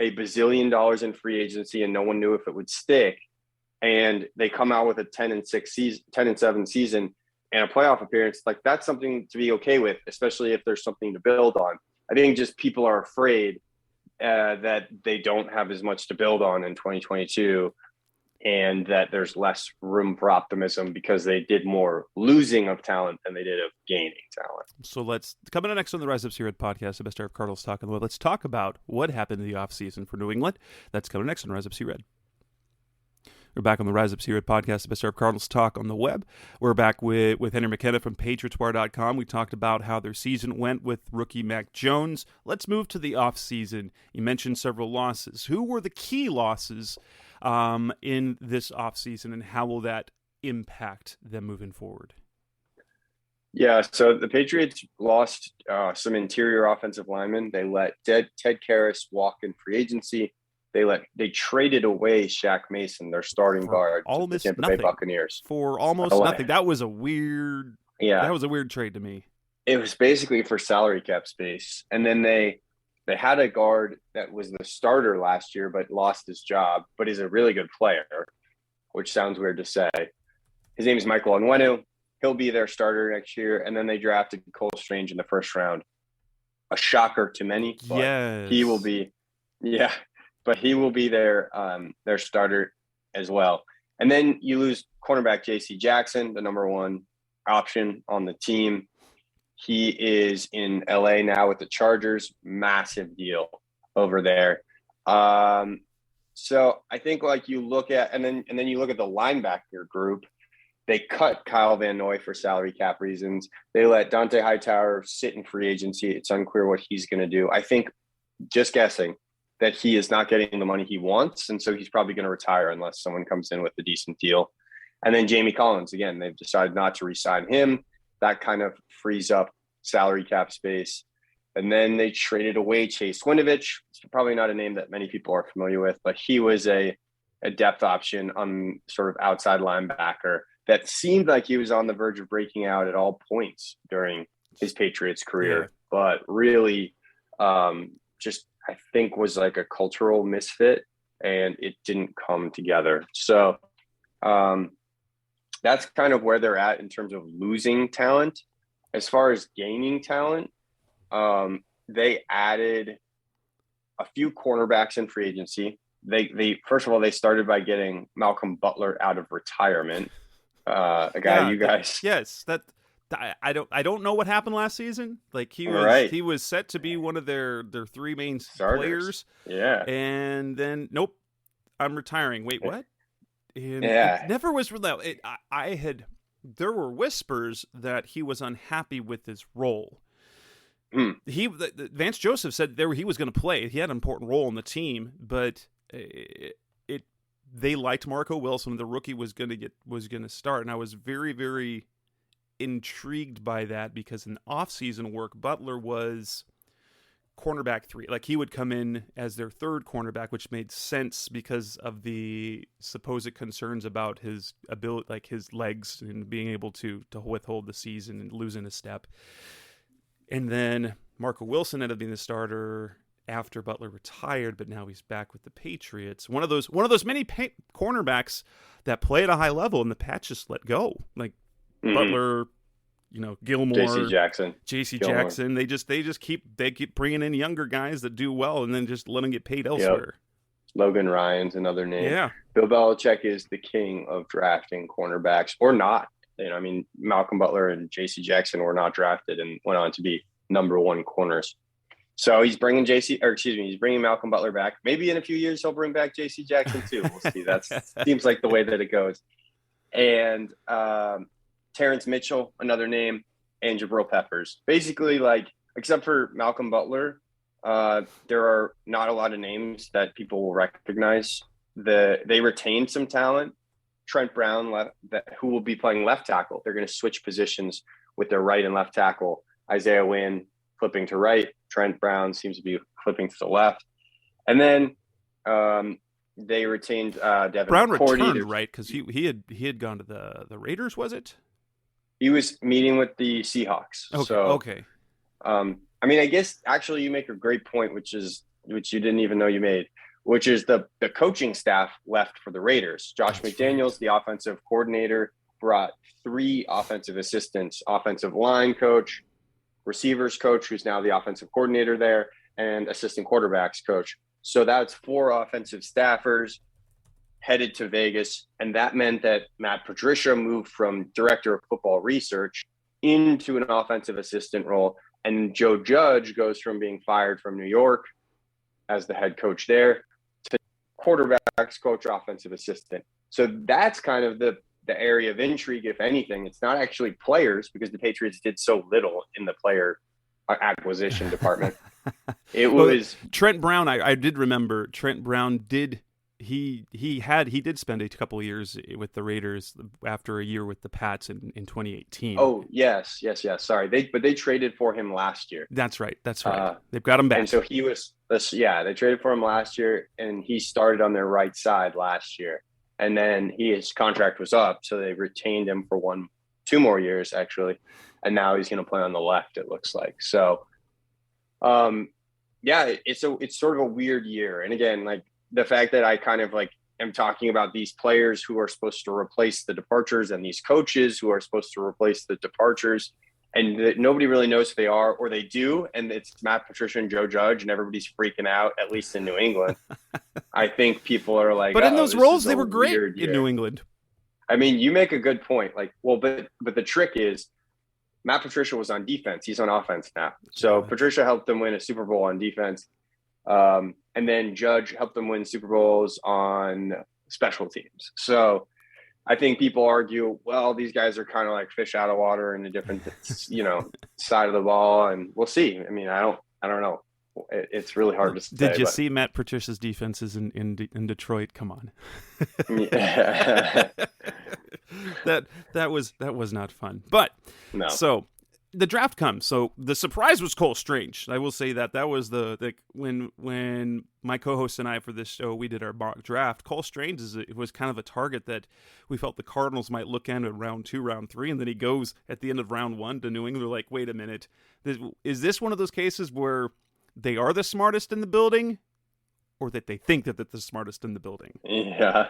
$1 bazillion in free agency and no one knew if it would stick. And they come out with a 10-7 season and a playoff appearance. Like that's something to be okay with, especially if there's something to build on. I think just people are afraid that they don't have as much to build on in 2022 and that there's less room for optimism because they did more losing of talent than they did of gaining talent. So let's come in next on the Rise Up Sea Red podcast, the best hour of Cardinals talk on the web. Let's talk about what happened in the offseason for New England. That's coming next on Rise Up Sea Red. We're back on the Rise Up Sea Red podcast, the best hour of Cardinals talk on the web. We're back with Henry McKenna from PatriotsWire.com. We talked about how their season went with rookie Mac Jones. Let's move to the offseason. You mentioned several losses. Who were the key losses in this offseason, and how will that impact them moving forward? Yeah, so the Patriots lost some interior offensive linemen. They let Ted Karras walk in free agency. They traded away Shaq Mason, their starting guard, to the Tampa Bay Buccaneers for almost nothing. That was a weird. Yeah, that was a weird trade to me. It was basically for salary cap space, and then they had a guard that was the starter last year but lost his job, but is a really good player, which sounds weird to say. His name is Michael Onwenu. He'll be their starter next year, and then they drafted Cole Strange in the first round. A shocker to many, but yes. He will be. Yeah. But he will be their starter as well. And then you lose cornerback J.C. Jackson, the number 1 option on the team. He is in L.A. now with the Chargers. Massive deal over there. So I think like you look at and then you look at the linebacker group. They cut Kyle Van Noy for salary cap reasons. They let Dante Hightower sit in free agency. It's unclear what he's going to do. I think, just guessing, that he is not getting the money he wants, and so he's probably going to retire unless someone comes in with a decent deal. And then Jamie Collins, again, they've decided not to re-sign him. That kind of frees up salary cap space. And then they traded away Chase Winovich. It's probably not a name that many people are familiar with, but he was a a depth option on sort of outside linebacker that seemed like he was on the verge of breaking out at all points during his Patriots career, but really just I think was like a cultural misfit, and it didn't come together. So that's kind of where they're at in terms of losing talent. As far as gaining talent, they added a few cornerbacks in free agency. They first of all, they started by getting Malcolm Butler out of retirement. A guy you guys. I don't know what happened last season. Like he was set to be one of their three main players. Yeah. And then nope, I'm retiring. Wait, what? And it never was there were whispers that he was unhappy with his role. Vance Joseph said he was going to play. He had an important role in the team, but they liked Marco Wilson. The rookie was going to start, and I was very, very intrigued by that because in off-season work, Butler was cornerback 3. Like he would come in as their third cornerback, which made sense because of the supposed concerns about his ability, like his legs and being able to withhold the season and losing a step. And then Marco Wilson ended up being the starter after Butler retired, but now he's back with the Patriots. One of those many cornerbacks that play at a high level, and the Pats just let go. Like Butler, Gilmore, J.C. Jackson. They just keep bringing in younger guys that do well, and then just let them get paid elsewhere. Logan Ryan's another name. Yeah, Bill Belichick is the king of drafting cornerbacks or not. Malcolm Butler and J.C. Jackson were not drafted and went on to be number 1 corners. So he's bringing he's bringing Malcolm Butler back. Maybe in a few years he'll bring back J.C. Jackson too. We'll see. That seems like the way that it goes. And Terrence Mitchell, another name, and Jabril Peppers. Basically, like except for Malcolm Butler, there are not a lot of names that people will recognize. They retained some talent. Trent Brown, who will be playing left tackle. They're going to switch positions with their right and left tackle. Isaiah Wynn flipping to right. Trent Brown seems to be flipping to the left. And then they retained Devin Brown McCourty. Returned, right? Because he had gone to the Raiders, was it? He was meeting with the Seahawks. Okay. I guess actually you make a great point, which you didn't even know you made, which is the coaching staff left for the Raiders. Josh McDaniels, the offensive coordinator, brought 3 offensive assistants, offensive line coach, receivers coach, who's now the offensive coordinator there, and assistant quarterbacks coach. So that's 4 offensive staffers headed to Vegas. And that meant that Matt Patricia moved from director of football research into an offensive assistant role. And Joe Judge goes from being fired from New York as the head coach there to quarterbacks coach, offensive assistant. So that's kind of the area of intrigue, if anything. It's not actually players because the Patriots did so little in the player acquisition department. It was Trent Brown. I did remember Trent Brown did. He did spend a couple of years with the Raiders after a year with the Pats in 2018. Oh, yes. Sorry. They traded for him last year. That's right. They've got him back. And so they traded for him last year, and he started on their right side last year. And then his contract was up, so they retained him for 2 more years, actually. And now he's going to play on the left, it looks like. So, it's sort of a weird year. And again, like the fact that I kind of like am talking about these players who are supposed to replace the departures and these coaches who are supposed to replace the departures, and that nobody really knows who they are, or they do, and it's Matt Patricia and Joe Judge, and everybody's freaking out, at least in New England. I think people are like, but in those roles, they were great in New England. I mean, you make a good point. Like, well, but the trick is Matt Patricia was on defense. He's on offense now. So Patricia helped them win a Super Bowl on defense. And then Judge helped them win Super Bowls on special teams. So I think people argue, well, these guys are kind of like fish out of water in a different, side of the ball, and we'll see. I mean, I don't know. It's really hard to say. Did you see Matt Patricia's defenses in Detroit? Come on. Yeah. that was not fun. But no. So the draft comes. So the surprise was Cole Strange. I will say that was when my co-host and I for this show, we did our mock draft. Cole Strange was kind of a target that we felt the Cardinals might look at in round 2, round 3, and then he goes at the end of round 1 to New England. They're like, wait a minute, is this one of those cases where they are the smartest in the building, or that they think that they're the smartest in the building? Yeah,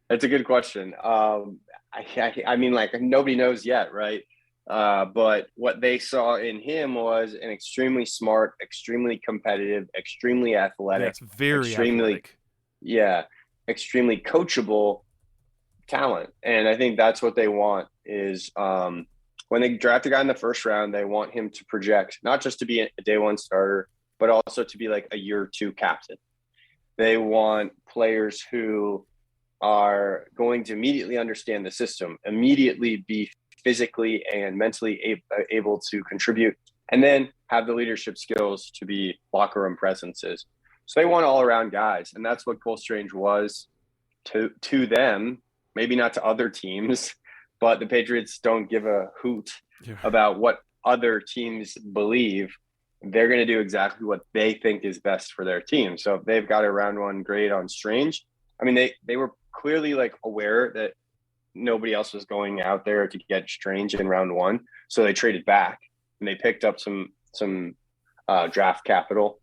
that's a good question. I mean, like, nobody knows yet, right? But what they saw in him was an extremely smart, extremely competitive, extremely athletic, very athletic. Yeah, extremely coachable talent. And I think that's what they want is when they draft a guy in the first round, they want him to project, not just to be a day one starter, but also to be like a year 2 captain. They want players who are going to immediately understand the system, immediately be physically and mentally able to contribute, and then have the leadership skills to be locker room presences. So they want all-around guys, and that's what Cole Strange was to them, maybe not to other teams, but the Patriots don't give a hoot about what other teams believe. They're going to do exactly what they think is best for their team. So if they've got a round 1 grade on Strange, I mean, they were clearly like aware that nobody else was going out there to get Strange in round 1. So they traded back and they picked up some draft capital,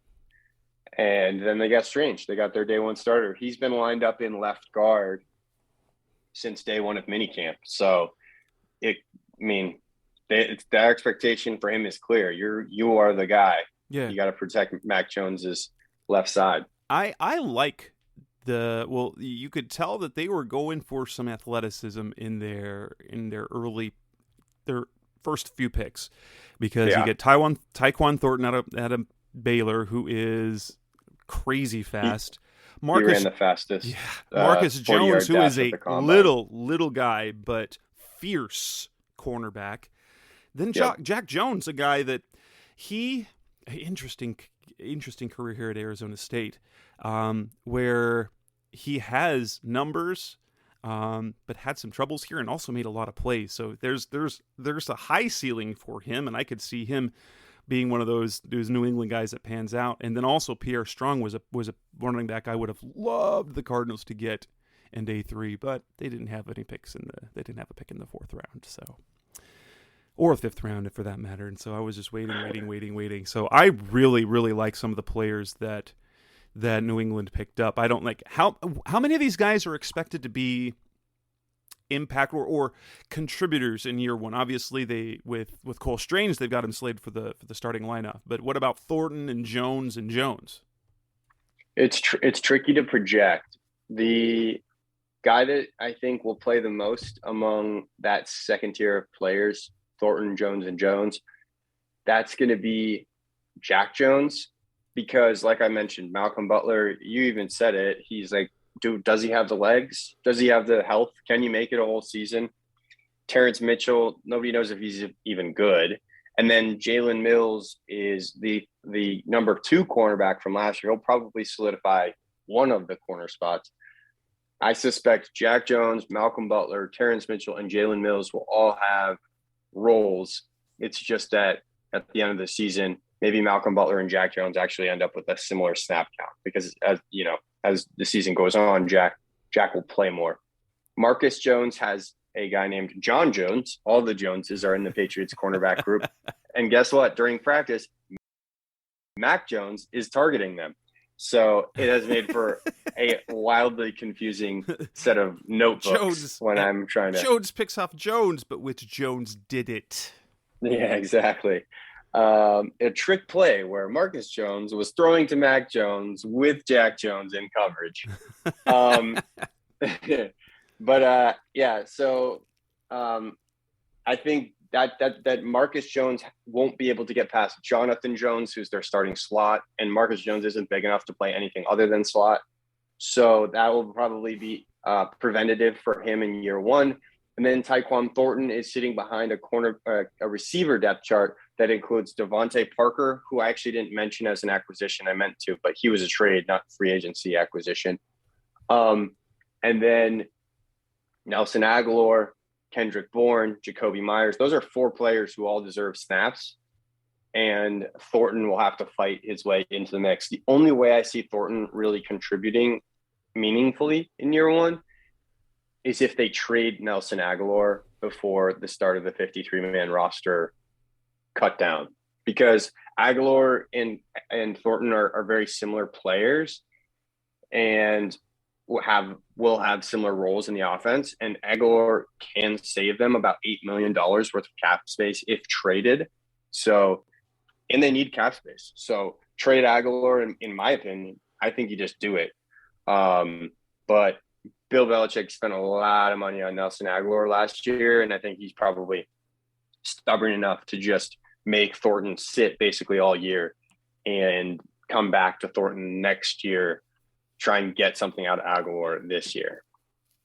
and then they got Strange. They got their day 1 starter. He's been lined up in left guard since day 1 of minicamp. So the expectation for him is clear. You are the guy. Yeah. You got to protect Mac Jones's left side. I like you could tell that they were going for some athleticism in their first few picks, because you get Tyquan Thornton out of Baylor, who is crazy fast. He ran the fastest. Yeah. Marcus Jones, who is a little guy but fierce cornerback. Then Jack Jones, a guy that interesting career here at Arizona State, where he has numbers, but had some troubles here and also made a lot of plays. So there's a high ceiling for him, and I could see him being one of those New England guys that pans out. And then also Pierre Strong was a running back I would have loved the Cardinals to get in day 3, but they didn't have any picks they didn't have a pick in the 4th round, so, or 5th round for that matter. And so I was just waiting. So I really, really like some of the players that New England picked up. I don't like how many of these guys are expected to be impact or contributors in year 1. Obviously, they with Cole Strange, they've got him slated for the starting lineup. But what about Thornton and Jones? It's tricky to project. The guy that I think will play the most among that second tier of players, Thornton, Jones, and Jones, that's going to be Jack Jones, because like I mentioned, Malcolm Butler, you even said it, he's like, dude, does he have the legs? Does he have the health? Can you make it a whole season? Terrence Mitchell, nobody knows if he's even good. And then Jalen Mills is the number 2 cornerback from last year. He'll probably solidify one of the corner spots. I suspect Jack Jones, Malcolm Butler, Terrence Mitchell, and Jalen Mills will all have roles. It's just that at the end of the season, maybe Malcolm Butler and Jack Jones actually end up with a similar snap count, because as the season goes on, Jack will play more. Marcus Jones has a guy named John Jones. All the Joneses are in the Patriots cornerback group. And guess what? During practice, Mac Jones is targeting them. So it has made for a wildly confusing set of notebooks I'm trying to... Jones picks off Jones, but which Jones did it? Yeah, exactly. A trick play where Marcus Jones was throwing to Mac Jones with Jack Jones in coverage. So I think that Marcus Jones won't be able to get past Jonathan Jones, who's their starting slot, and Marcus Jones isn't big enough to play anything other than slot. So that will probably be preventative for him in year 1. And then Tyquan Thornton is sitting behind a receiver depth chart that includes Devontae Parker, who I actually didn't mention as an acquisition. I meant to, but he was a trade, not free agency acquisition. And then Nelson Aguilar, Kendrick Bourne, Jacoby Myers. Those are 4 players who all deserve snaps. And Thornton will have to fight his way into the mix. The only way I see Thornton really contributing meaningfully in year 1 is if they trade Nelson Aguilar before the start of the 53-man roster cut down. Because Aguilar and Thornton are very similar players and will have similar roles in the offense. And Aguilar can save them about $8 million worth of cap space if traded. So, and they need cap space. So trade Aguilar, in my opinion, I think you just do it. But Bill Belichick spent a lot of money on Nelson Aguilar last year, and I think he's probably stubborn enough to just make Thornton sit basically all year and come back to Thornton next year, try and get something out of Aguilar this year.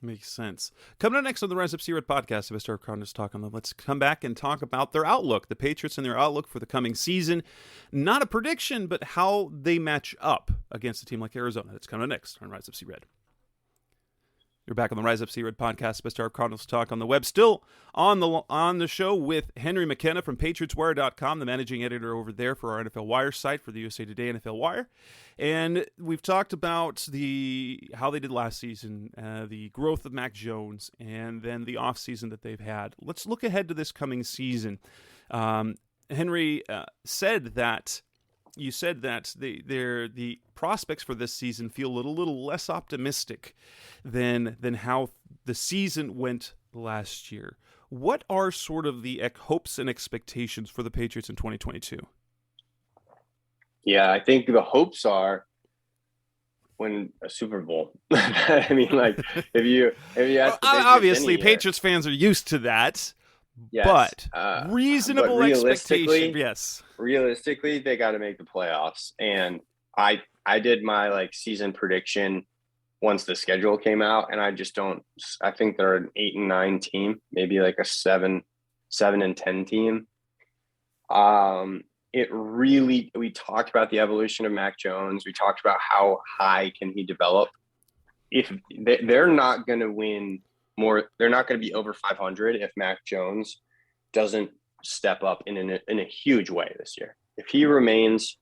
Makes sense. Coming up next on the Rise Up C-Red podcast, Mr. Cardinals talk on them. Let's come back and talk about their outlook, the Patriots and their outlook for the coming season. Not a prediction, but how they match up against a team like Arizona. That's coming up next on Rise Up C-Red. You're back on the Rise Up C-Red podcast, Best Star Cardinals Talk on the web. Still on the show with Henry McKenna from PatriotsWire.com, the managing editor over there for our NFL Wire site for the USA Today NFL Wire. And we've talked about how they did last season, the growth of Mac Jones, and then the offseason that they've had. Let's look ahead to this coming season. Henry said that the prospects for this season feel a little less optimistic than how the season went last year. What are sort of the hopes and expectations for the Patriots in 2022? Yeah, I think the hopes are win a Super Bowl. I mean, like if you ask obviously Patriots fans are used to that. Yes, but reasonable expectation. Yes. Realistically, they got to make the playoffs. And I did my season prediction once the schedule came out, and I think they're an 8-9 team, maybe a 7-10 team. We talked about the evolution of Mac Jones. We talked about how high can he develop. If they're not going to win more, they're not going to be over 500 if Mac Jones doesn't step up in a huge way this year. If he remains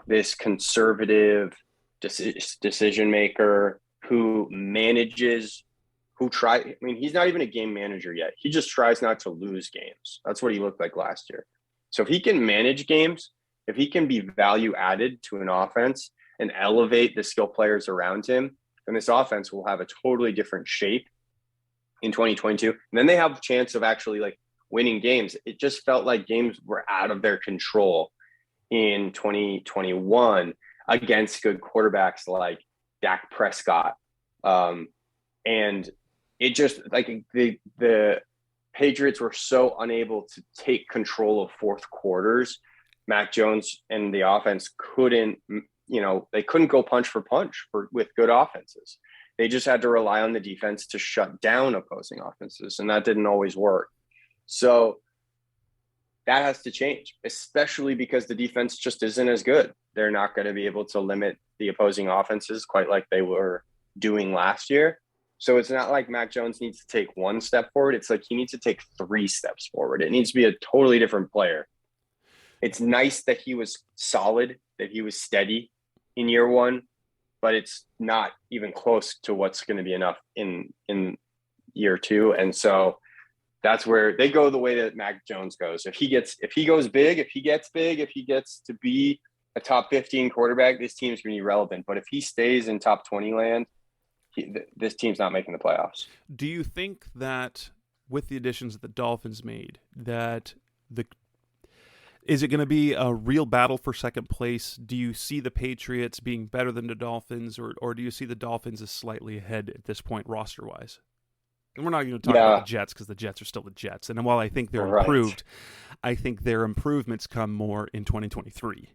this conservative decision maker who manages, he's not even a game manager yet. He just tries not to lose games. That's what he looked like last year. So if he can manage games, if he can be value added to an offense and elevate the skill players around him, then this offense will have a totally different shape in 2022. And then they have a chance of actually winning games. It just felt like games were out of their control in 2021 against good quarterbacks like Dak Prescott. And it just the Patriots were so unable to take control of fourth quarters. Mac Jones and the offense couldn't go punch for punch with good offenses. They just had to rely on the defense to shut down opposing offenses, and that didn't always work. So that has to change, especially because the defense just isn't as good. They're not going to be able to limit the opposing offenses quite like they were doing last year. So it's not like Mac Jones needs to take one step forward. It's like he needs to take 3 steps forward. It needs to be a totally different player. It's nice that he was solid, that he was steady in year 1, but it's not even close to what's going to be enough in year 2. And so that's where they go the way that Mac Jones goes. If he gets big, if he gets to be a top 15 quarterback, this team's going to be relevant. But if he stays in top 20 land, this team's not making the playoffs. Do you think that with the additions that the Dolphins made, that is it going to be a real battle for second place? Do you see the Patriots being better than the Dolphins, or do you see the Dolphins as slightly ahead at this point roster-wise? And we're not going to talk about the Jets because the Jets are still the Jets. And while I think they're improved, I think their improvements come more in 2023.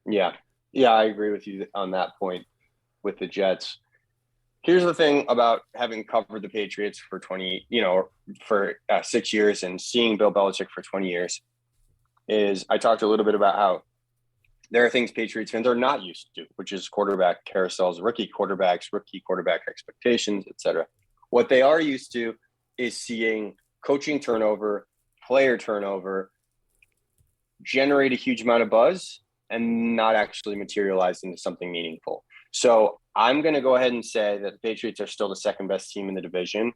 Yeah, I agree with you on that point with the Jets. Here's the thing about having covered the Patriots for 6 years and seeing Bill Belichick for 20 years is I talked a little bit about how there are things Patriots fans are not used to, which is quarterback carousels, rookie quarterback expectations, etc. What they are used to is seeing coaching turnover, player turnover, generate a huge amount of buzz, and not actually materialize into something meaningful. So I'm going to go ahead and say that the Patriots are still the second best team in the division.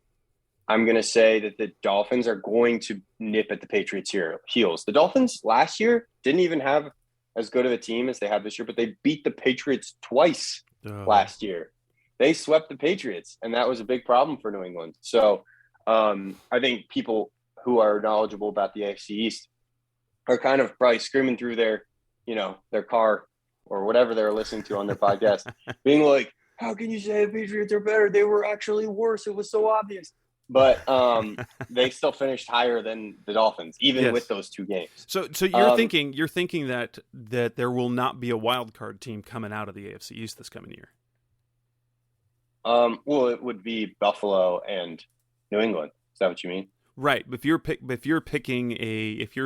I'm going to say that the Dolphins are going to nip at the Patriots' heels. The Dolphins last year didn't even have as good of a team as they have this year, but they beat the Patriots twice last year. They swept the Patriots, and that was a big problem for New England. So I think people who are knowledgeable about the AFC East are kind of probably screaming through their car or whatever they're listening to on their podcast, being like, how can you say the Patriots are better? They were actually worse. It was so obvious. But they still finished higher than the Dolphins, even with those two games. So you're thinking that there will not be a wild card team coming out of the AFC East this coming year. Well, it would be Buffalo and New England. Is that what you mean? Right. If you're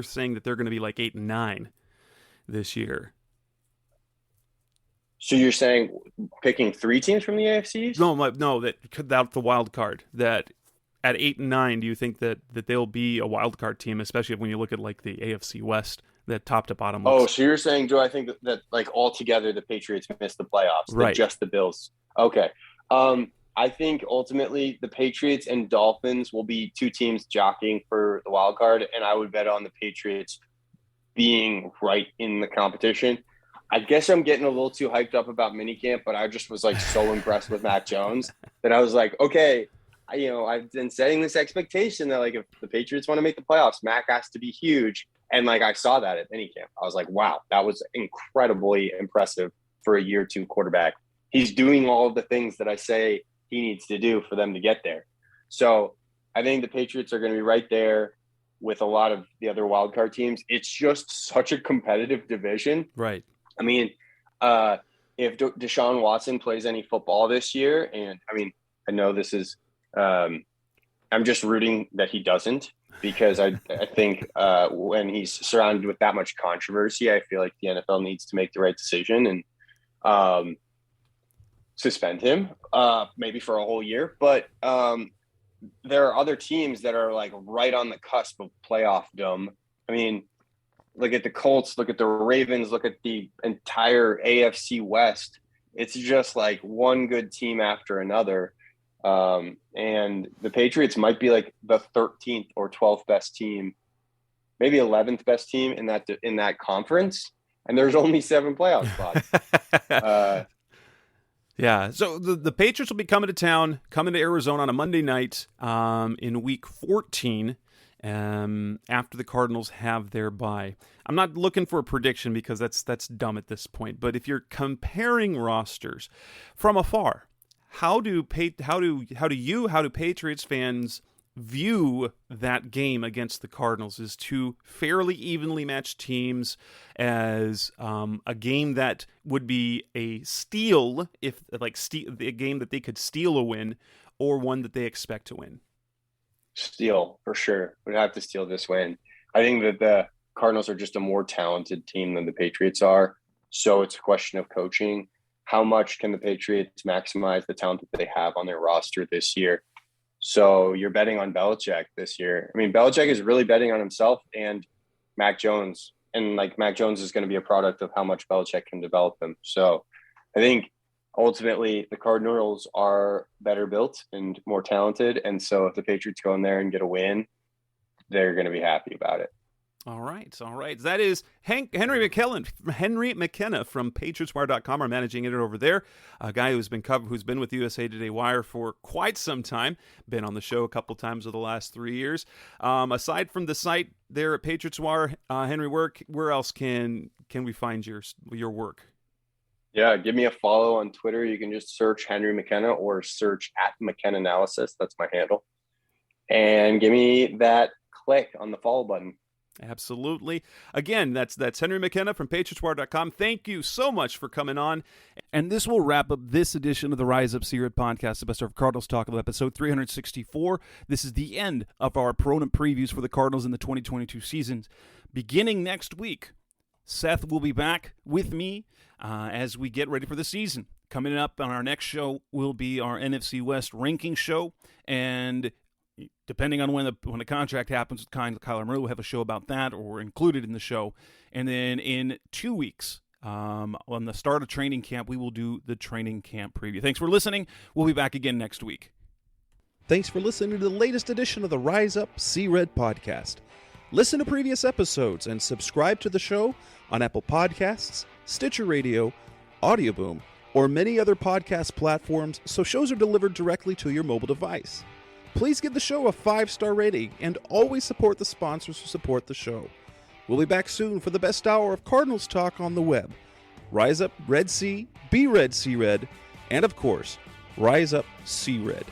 saying that they're going to be like 8-9 this year. So you're saying picking three teams from the AFC East? No, that without the wild card, that at 8-9, do you think that they'll be a wild card team, especially when you look at like the AFC West, that top to bottom looks? Oh, so you're saying, do I think that like altogether the Patriots missed the playoffs? Right. Just the Bills. Okay. I think ultimately the Patriots and Dolphins will be two teams jockeying for the wild card, and I would bet on the Patriots being right in the competition. I guess I'm getting a little too hyped up about minicamp, but I just was like so impressed with Mac Jones that I was like, okay, I've been setting this expectation that like if the Patriots want to make the playoffs, Mac has to be huge. And like I saw that at minicamp. I was like, wow, that was incredibly impressive for a year two quarterback. He's doing all of the things that I say he needs to do for them to get there. So I think the Patriots are going to be right there with a lot of the other wildcard teams. It's just such a competitive division. Right. I mean, if Deshaun Watson plays any football this year, and I mean, I know this is, I'm just rooting that he doesn't, because I think when he's surrounded with that much controversy, I feel like the NFL needs to make the right decision and suspend him maybe for a whole year. But there are other teams that are like right on the cusp of playoffdom. I mean, look at the Colts, look at the Ravens, look at the entire AFC West. It's just like one good team after another. And the Patriots might be like the 13th or 12th best team, maybe 11th best team in that conference. And there's only 7 playoff spots. Yeah, so the Patriots will be coming to Arizona on a Monday night in Week 14 after the Cardinals have their bye. I'm not looking for a prediction because that's dumb at this point. But if you're comparing rosters from afar, how do Patriots fans view that game against the Cardinals as two fairly evenly matched teams, as a game that would be a steal, a game that they could steal a win, or one that they expect to win? Steal, for sure. We'd have to steal this win. I think that the Cardinals are just a more talented team than the Patriots are. So it's a question of coaching. How much can the Patriots maximize the talent that they have on their roster this year? So you're betting on Belichick this year. I mean, Belichick is really betting on himself and Mac Jones. And like Mac Jones is going to be a product of how much Belichick can develop him. So I think ultimately the Cardinals are better built and more talented. And so if the Patriots go in there and get a win, they're going to be happy about it. All right. That is Henry McKenna from PatriotsWire.com, our managing editor over there, a guy who's been with USA Today Wire for quite some time, been on the show a couple times over the last 3 years. Aside from the site there at Patriots Wire, Henry, where else can we find your work? Yeah, give me a follow on Twitter. You can just search Henry McKenna or search @McKenna Analysis. That's my handle. And give me that click on the follow button. Absolutely. Again, that's Henry McKenna from PatriotsWire.com. Thank you so much for coming on. And this will wrap up this edition of the Rise Up Seared podcast, the best of Cardinals Talk, episode 364. This is the end of our opponent previews for the Cardinals in the 2022 season. Beginning next week, Seth will be back with me as we get ready for the season. Coming up on our next show will be our NFC West ranking show, and depending on when the contract happens with Kyler Murray, we'll have a show about that, or we're included in the show. And then in 2 weeks, on the start of training camp, we will do the training camp preview. Thanks for listening. We'll be back again next week. Thanks for listening to the latest edition of the Rise Up, See Red podcast. Listen to previous episodes and subscribe to the show on Apple Podcasts, Stitcher Radio, Audioboom, or many other podcast platforms so shows are delivered directly to your mobile device. Please give the show a 5-star rating and always support the sponsors who support the show. We'll be back soon for the best hour of Cardinals talk on the web. Rise up, Red Sea, be red, see red, and of course, rise up, see red.